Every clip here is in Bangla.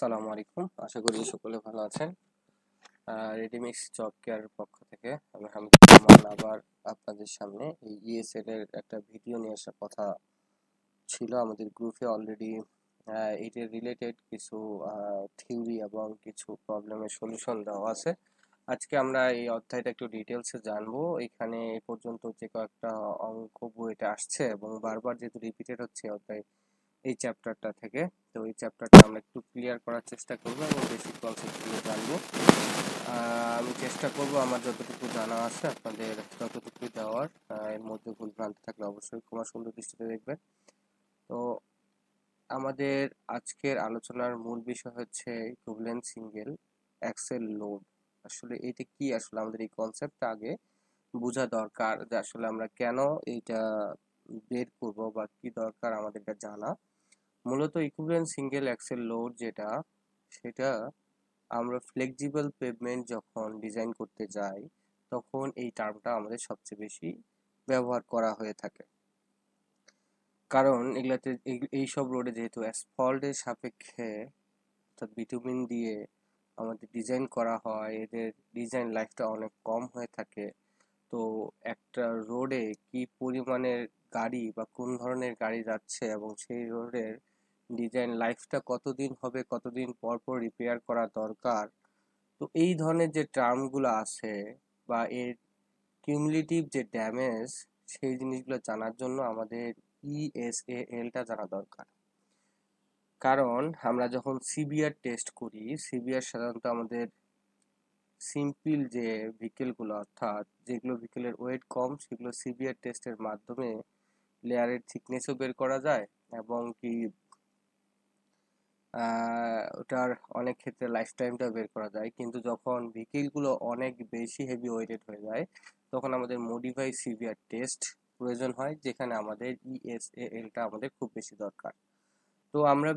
আসসালামু আলাইকুম, আশা করি সকলে ভালো আছেন। রেডিমিক্স জব কেয়ারের পক্ষ থেকে আমি হামিদুর রহমান আবার আপনাদের সামনে এই ইএসএল এর একটা ভিডিও নিয়ে আসার কথা ছিল। আমাদের গ্রুপে অলরেডি এটার রিলেটেড কিছু থিওরি এবং কিছু প্রবলেমের সলিউশন দেওয়া আছে। আজকে আমরা এই অধ্যায়টা একটু ডিটেলসে জানবো। এখানে এ পর্যন্ত যে কয়েকটা অঙ্ক বইটা আসছে এবং বারবার যেহেতু রিপিটেড হচ্ছে অধ্যায় এই চ্যাপ্টারটা থেকে, তো এই চ্যাপ্টারটা আমরা একটু ক্লিয়ার করার চেষ্টা করব এবং বেসিক কনসেপ্টগুলো জানবো। আমি চেষ্টা করব আমার যতটুকু জানা আছে আপনাদের ততটুকু দেওয়ার। এর মধ্যে ভুলভ্রান্তি থাকলে অবশ্যই ক্ষমা সুন্দর দৃষ্টিতে দেখবেন। তো আমাদের আজকের আলোচনার মূল বিষয় হচ্ছে ইকুইভ্যালেন্ট সিঙ্গেল অ্যাক্সেল লোড। আসলে এটা কি, আসলে আমাদের এই কনসেপ্টটা আগে বোঝা দরকার যে আসলে আমরা কেন এইটা বের করব বা কি দরকার আমাদের এটা জানা। মূলত ইকুইভ্যালেন্ট সিঙ্গেল অ্যাক্সেল লোড যেটা, সেটা আমরা ফ্লেক্সিবল পেভমেন্ট যখন ডিজাইন করতে যাই তখন এই টার্মটা আমাদের সবচেয়ে বেশি ব্যবহার করা হয়ে থাকে। কারণ এগুলাতে এইসব রোডে যেহেতু অ্যাসফল্টের সাপেক্ষে অর্থাৎ বিটুমিন দিয়ে আমাদের ডিজাইন করা হয়, এদের ডিজাইন লাইফটা অনেক কম হয়ে থাকে। তো একটা রোডে কি পরিমাণের গাড়ি বা কোন ধরনের গাড়ি যাচ্ছে এবং সেই রোডের ডিজাইন লাইফটা কতদিন হবে, কতদিন পর পর রিপেয়ার করা দরকার, তো এই ধরনের যে টার্মগুলো আছে বা এর কিউমুলেটিভ যে ড্যামেজ, সেই জিনিসগুলো জানার জন্য আমাদের ইএসএএলটা জানা দরকার। কারণ আমরা যখন সিবিআর টেস্ট করি, সিবিআর সাধারণত আমাদের সিম্পল যে ভেহিকেলগুলো অর্থাৎ যেগুলো ভেহিকেলের ওয়েট কম সেগুলো সিবিআর টেস্টের মাধ্যমে লেয়ারের থিকনেসও বের করা যায় এবং কি ওটার অনেক ক্ষেত্রে লাইফ টাইমটাও বের করা যায়। কিন্তু যখন ভেহিকেলগুলো অনেক বেশি হেভি ওয়েটেড হয়ে যায় তখন আমাদের মডিফাই সিভিয়ার টেস্ট প্রয়োজন হয়, যেখানে আমাদের ইএসএএলটা আমাদের খুব বেশি দরকার। তো আমরা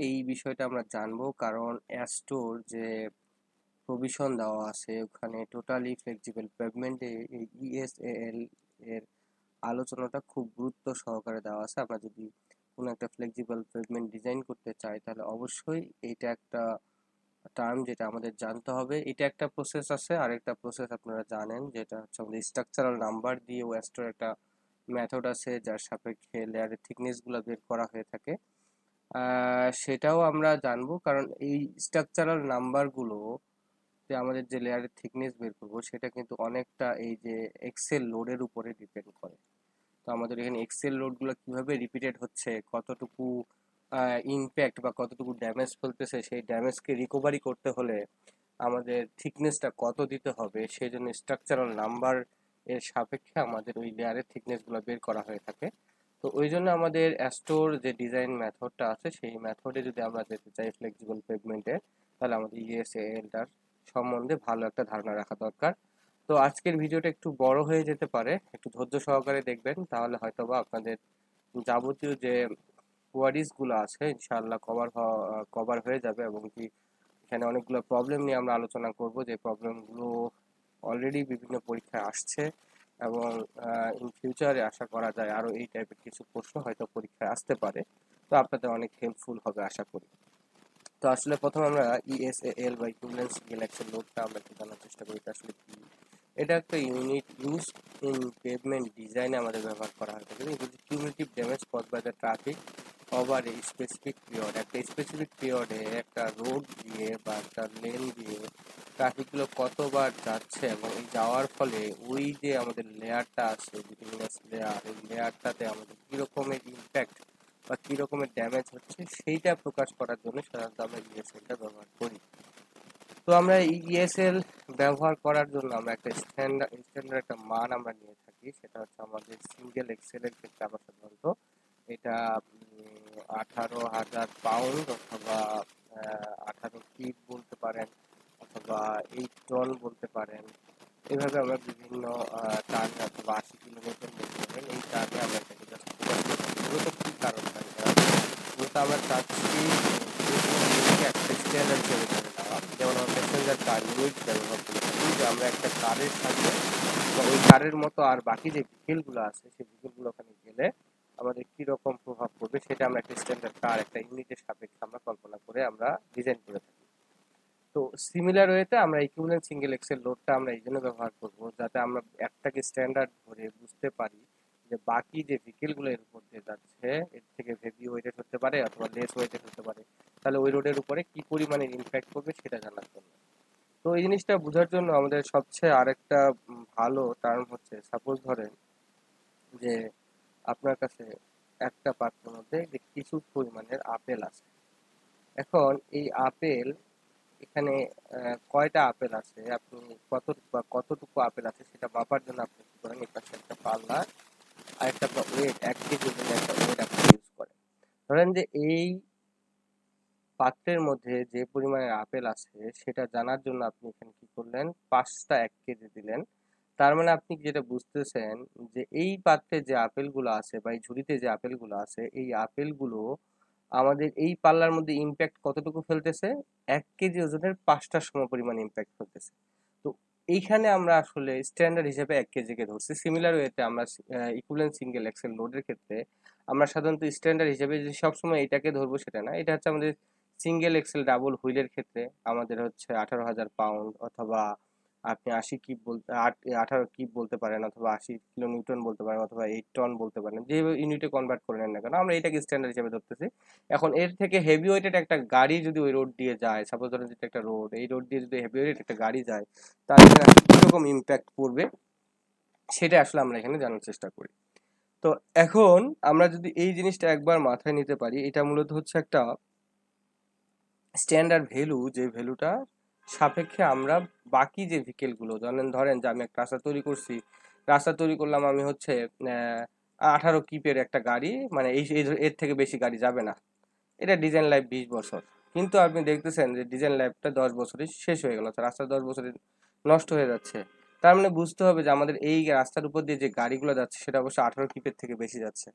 এই বিষয়টা আমরা জানবো, কারণ অ্যাস্টোর যে প্রভিশন দেওয়া আছে ওখানে টোটালি ফ্লেক্সিবল পেভমেন্টে এই ইএসএএল এর আলোচনাটা খুব গুরুত্ব সহকারে দেওয়া আছে। আমরা যদি কোনো একটা ফ্লেক্সিবল পেভমেন্ট ডিজাইন করতে চাই তাহলে অবশ্যই এইটা একটা টার্ম যেটা আমাদের জানতে হবে। এটা একটা প্রসেস আছে, আরেকটা প্রসেস আপনারা জানেন যেটা হচ্ছে আমাদের স্ট্রাকচারাল নাম্বার দিয়ে ওয়েস্টার একটা মেথড আছে যার সাপেক্ষে লেয়ারের থিকনেসগুলো বের করা হয়ে থাকে। সেটাও আমরা জানবো, কারণ এই স্ট্রাকচারাল নাম্বারগুলো যে আমাদের যে লেয়ারের থিকনেস বের করবো সেটা কিন্তু অনেকটা এই যে এক্সেল লোডের উপরে ডিপেন্ড করে। তো আমাদের এখানে এক্সেল লোডগুলো কিভাবে রিপিটেড হচ্ছে, কতটুকু ইমপ্যাক্ট বা কতটুকু ড্যামেজ ফেলতেছে, সেই ড্যামেজকে রিকভারি করতে হলে আমাদের থিকনেসটা কত দিতে হবে, সেই জন্য স্ট্রাকচারাল নাম্বার এর সাপেক্ষে আমাদের ওই লেয়ারের থিকনেসগুলো বের করা হয়ে থাকে। তো ওই জন্য আমাদের অ্যাস্টোর যে ডিজাইন মেথডটা আছে সেই মেথডে যদি আমরা যেতে চাই ফ্লেক্সিবল পেভমেন্টে, তাহলে আমাদের ইএসএএলটার সম্বন্ধে ভালো একটা ধারণা রাখা দরকার। তো আজকের ভিডিওটা একটু বড় হয়ে যেতে পারে, একটু ধৈর্য সহকারে দেখবেন, তাহলে হয়তোবা আপনাদের যাবতীয় যে কোয়ারিজ গুলো আছে ইনশাআল্লাহ কভার হয়ে যাবে। এবং কি এখানে অনেকগুলো প্রবলেম নিয়ে আমরা আলোচনা করব, যে প্রবলেমগুলো অলরেডি বিভিন্ন পরীক্ষায় আসছে এবং ইন ফিউচারে আশা করা যায় আরো এই টাইপের কিছু প্রশ্ন হয়তো পরীক্ষায় আসতে পারে। তো আপনাদের অনেক হেল্পফুল হবে আশা করি। তো আসলে প্রথমে আমরা ইএসএএল বা ইকুইভ্যালেন্ট সিঙ্গেল অ্যাক্সেল লোডটা আমরা একটু জানার চেষ্টা করি এটা আসলে কি। এটা একটা ইউনিট ইউজ ইন পেভমেন্ট ডিজাইনে আমাদের ব্যবহার করা হয় থাকে। এগুলো cumulative damage cause by the traffic over a specific period. একটা স্পেসিফিক পিরিয়ডে একটা রোড দিয়ে বা একটা লেন দিয়ে ট্রাফিকগুলো কতবার যাচ্ছে এবং এই যাওয়ার ফলে ওই যে আমাদের লেয়ারটা আছে বিটুমিনাস লেয়ার, এই লেয়ারটাতে আমাদের কী রকমের ইম্প্যাক্ট বা কী রকমের ড্যামেজ হচ্ছে সেইটা প্রকাশ করার জন্য সাধারণত আমরা ইএসএলটা ব্যবহার করি। তো আমরা ইএসএল ব্যবহার করার জন্য আমরা একটা স্ট্যান্ডার্ড একটা মান আমরা নিয়ে থাকি, সেটা হচ্ছে আমাদের সিঙ্গেল এক্সেলের ক্ষেত্রে আমরা সাধারণত এটা 18,000 পাউন্ড অথবা 18 ফিট বলতে পারেন অথবা 8 টন বলতে পারেন। এইভাবে আমরা বিভিন্ন টার্মে অথবা 80 কিলোমিটার বলতে পারেন, এই টার্মে আমরা এটাকে জাস্ট প্রকাশ করতে পারি। মূলত কী কারণ হয় এটা? মূলত আমরা চাচ্ছি একটা স্ট্যান্ডার্ড হিসেবে ধরে নেওয়া। যেমন আমরা প্যাসেঞ্জার কার ইউনিট ব্যবহার করে থাকি, যে আমরা একটা কারের সাথে বা ওই কারের মতো আর বাকি যে ভেহিকেলগুলো আছে সেই ভেহিকেলগুলো ওখানে গেলে আমাদের কি রকম প্রভাব পড়বে সেটা আমরা একটা স্ট্যান্ডার্ড কার একটা ইউনিটের সাপেক্ষে আমরা কল্পনা করে আমরা ডিজাইন করে থাকি। তো সিমিলার ওয়েতে আমরা ইকুইভ্যালেন্ট সিঙ্গেল এক্সেল লোডটা আমরা এই জন্য ব্যবহার করব যাতে আমরা একটাকে স্ট্যান্ডার্ড ধরে বুঝতে পারি যে বাকি যে ভেহিকেলগুলো এর উপর দিয়ে যাচ্ছে এর থেকে হেভি ওয়েটেড হতে পারে অথবা লেস ওয়েটেড হতে পারে, তাহলে ওই রোডের উপরে কি পরিমাণের ইমপ্যাক্ট করবে সেটা জানার জন্য। তো এই জিনিসটা বোঝার জন্য আমাদের সবচেয়ে আরেকটা ভালো টার্ম হচ্ছে, সাপোজ ধরেন যে আপনার কাছে একটা পাত্রের মধ্যে যে কিছু পরিমাণের আপেল আছে। এখন এই আপেল এখানে কয়টা আপেল আছে, আপনি কতটুকু আপেল আছে সেটা মাপার জন্য আপনি কি করেন, এই পাশে একটা পাল্লা আর একটা ওয়েট, 1 কেজি ওজনের একটা ওয়েট আপনি ইউজ করেন। ধরেন যে এই পাত্রের মধ্যে যে পরিমাণের আপেল আছে সেটা জানার জন্য আপনি এখানে কি করলেন, 5টা 1 কেজি দিলেন। তার মানে আপনি যেটা বুঝতেছেন যে এই পাত্রে যে আপেলগুলো আছে বা এই ঝুড়িতে যে আপেলগুলো আছে এই আপেলগুলো আমাদের এই পাল্লার মধ্যে ইম্প্যাক্ট কতটুকু ফেলতেছে, 1 কেজি ওজনের 5টার সমপরিমাণ ইম্প্যাক্ট ফেলতেছে। তো এইখানে আমরা আসলে স্ট্যান্ডার্ড হিসেবে 1 কেজিকে ধরছি। সিমিলার ওয়েতে আমরা ইকুইভ্যালেন্ট সিঙ্গেল এক্সেল লোডের ক্ষেত্রে আমরা সাধারণত স্ট্যান্ডার্ড হিসেবে যে সবসময় এটাকে ধরবো সেটা না, এটা হচ্ছে আমাদের সিঙ্গেল এক্সেল ডাবল হুইলের ক্ষেত্রে আমাদের হচ্ছে 18,000 পাউন্ড অথবা আপনি 80 কিপ বলতে 18 কিপ বলতে পারেন অথবা 80 কিলো নিউটন বলতে পারেন অথবা 8 টন বলতে পারেন, যে ইউনিটে কনভার্ট করে নেন না কেন আমরা এটাকে স্ট্যান্ডার্ড হিসেবে ধরতেছি। এখন এর থেকে হেভি ওয়েটেড একটা গাড়ি যদি ওই রোড দিয়ে যায়, সাপোজ ধরেন যেটা একটা রোড, এই রোড দিয়ে যদি হেভি ওয়েটেড একটা গাড়ি যায় তাহলে এখানে কিরকম ইম্প্যাক্ট পড়বে সেটা আসলে আমরা এখানে জানার চেষ্টা করি। তো এখন আমরা যদি এই জিনিসটা একবার মাথায় নিতে পারি, এটা মূলত হচ্ছে একটা স্ট্যান্ডার্ড ভ্যালু, যে ভ্যালুটা সাপেক্ষে আমরা বাকি যে ভেহিকেলগুলো, ধরেন যে আমি একটা রাস্তা তৈরি করছি, রাস্তা তৈরি করলাম আমি হচ্ছে 18 কিপের একটা গাড়ি, মানে এর থেকে বেশি গাড়ি যাবে না, এটা ডিজাইন লাইফ 20 বছর। কিন্তু আপনি দেখতেছেন যে ডিজাইন লাইফটা 10 বছরে শেষ হয়ে গেল, অর্থাৎ রাস্তা 10 বছরে নষ্ট হয়ে যাচ্ছে। তার মানে বুঝতে হবে যে আমাদের এই রাস্তার উপর দিয়ে যে গাড়িগুলো যাচ্ছে সেটা অবশ্যই 18 কিপের থেকে বেশি যাচ্ছে।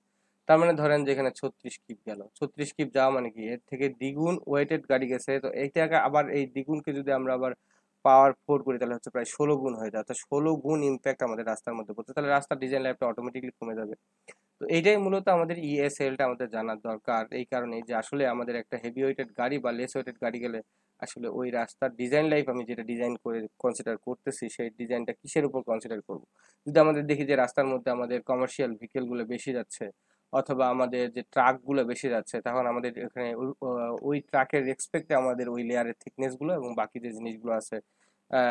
তার মানে ধরেন যে এখানে 36 কিপ গেল, 36 কিপ যাওয়া মানে কি এর থেকে দ্বিগুণ ওয়েটেড গাড়ি গেছে। তো এইটাকে আবার এই দ্বিগুণকে যদি আমরা আবার পাওয়ার 4 করি তাহলে হচ্ছে প্রায় 16 গুণ হয়ে যায়, অর্থাৎ 16 গুণ ইম্প্যাক্ট আমাদের রাস্তার মধ্যে পড়ছে, তাহলে রাস্তার ডিজাইন লাইফটা অটোমেটিকলি কমে যাবে। তো এইটাই মূলত আমাদের ইএসএলটা আমাদের জানার দরকার, এই কারণে যে আসলে আমাদের একটা হেভি ওয়েটেড গাড়ি বা লেস ওয়েটেড গাড়ি গেলে আসলে ওই রাস্তার ডিজাইন লাইফ আমি যেটা ডিজাইন করে কনসিডার করতেছি সেই ডিজাইনটা কিসের উপর কনসিডার করব। যদি আমাদের দেখি যে রাস্তার মধ্যে আমাদের কমার্শিয়াল ভেহিকেলগুলো বেশি যাচ্ছে অথবা আমাদের যে ট্রাকগুলো বেশি যাচ্ছে, তখন আমাদের এখানে ওই ট্রাকের রেসপেক্টে আমাদের ওই লেয়ারের থিকনেসগুলো এবং বাকি যে জিনিসগুলো আছে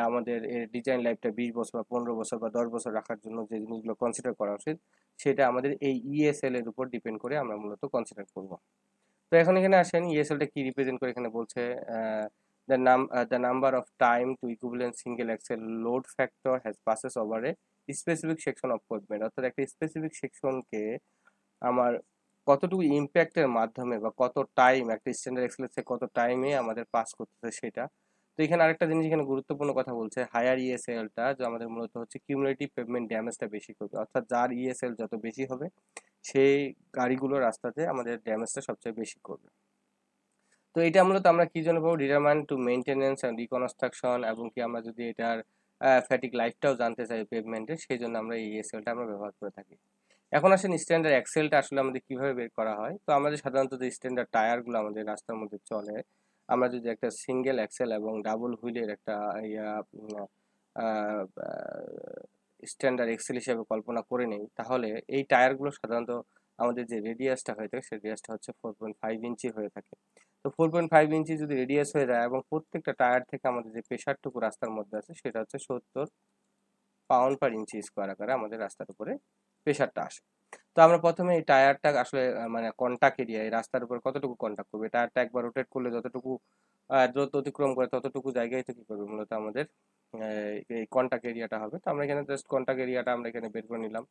আমাদের ডিজাইন লাইফটা 20 বছর বা 15 বছর বা 10 বছর রাখার জন্য যে জিনিসগুলো কনসিডার করা উচিত সেটা আমাদের এই ইএসএল এর উপর ডিপেন্ড করে আমরা মূলত কনসিডার করব। তো এখন এখানে আসেন ইএসএলটা কি রিপ্রেজেন্ট করে, এখানে বলছে the number of time to equivalent single axle load factor has passes over a specific section of pavement, অর্থাৎ একটা স্পেসিফিক সেকশনকে আমার কতটুকু ইম্প্যাক্টের মাধ্যমে বা কত টাইম একটা স্ট্যান্ডার্ড এক্সেলের থেকে কত টাইমে আমাদের পাস করতেছে সেটা। তো এখানে আরেকটা জিনিস এখানে গুরুত্বপূর্ণ কথা বলছে, হায়ার ইএসএলটা যে আমাদের মূলত হচ্ছে কিউমুলেটিভ পেভমেন্ট ড্যামেজটা বেশি করবে, অর্থাৎ যার ইএসএল যত বেশি হবে সেই গাড়িগুলো রাস্তাতে আমাদের ড্যামেজটা সবচেয়ে বেশি করবে। তো এটা মূলত আমরা কি জন্য পাবো, determine to maintenance and reconstruction, এবং কি আমরা যদি এটার ফ্যাটিক লাইফটাও জানতে চাই পেভমেন্টের, সেই জন্য আমরা এই ইএসএলটা আমরা ব্যবহার করে থাকি। এখন আসেন স্ট্যান্ডার্ড এক্সেলটা আসলে আমাদের কিভাবে বের করা হয়। তো আমাদের সাধারণত যে স্ট্যান্ডার্ড টায়ারগুলো আমাদের রাস্তার মধ্যে চলে, আমরা যদি একটা সিঙ্গেল এক্সেল এবং ডাবল হুইলের একটা স্ট্যান্ডার্ড এক্সেল হিসেবে কল্পনা করে নেই, তাহলে এই টায়ারগুলো সাধারণত আমাদের যে রেডিয়াসটা হয়ে থাকে সেই রেডিয়াসটা হচ্ছে 4.5 ইঞ্চি হয়ে থাকে। তো 4.5 ইঞ্চি যদি রেডিয়াস হয়ে যায় এবং প্রত্যেকটা টায়ার থেকে আমাদের যে প্রেশারটুকু রাস্তার মধ্যে আছে সেটা হচ্ছে 70 পাউন্ড/ইঞ্চি স্কোয়ার আকারে আমাদের রাস্তার উপরে প্রেশারটা আসে। তো আমরা প্রথমে এই টায়ারটা আসলে মানে কন্টাক্ট এরিয়া, এই রাস্তার উপর কতটুকু কন্টাক্ট করবে, টায়ারটা একবার রোটেট করলে যতটুকু দ্রুত অতিক্রম করে ততটুকু জায়গায় তো কি করবে মূলত আমাদের এই কন্টাক্ট এরিয়াটা হবে। তো আমরা এখানে জাস্ট কন্টাক্ট এরিয়াটা আমরা এখানে বের করে নিলাম,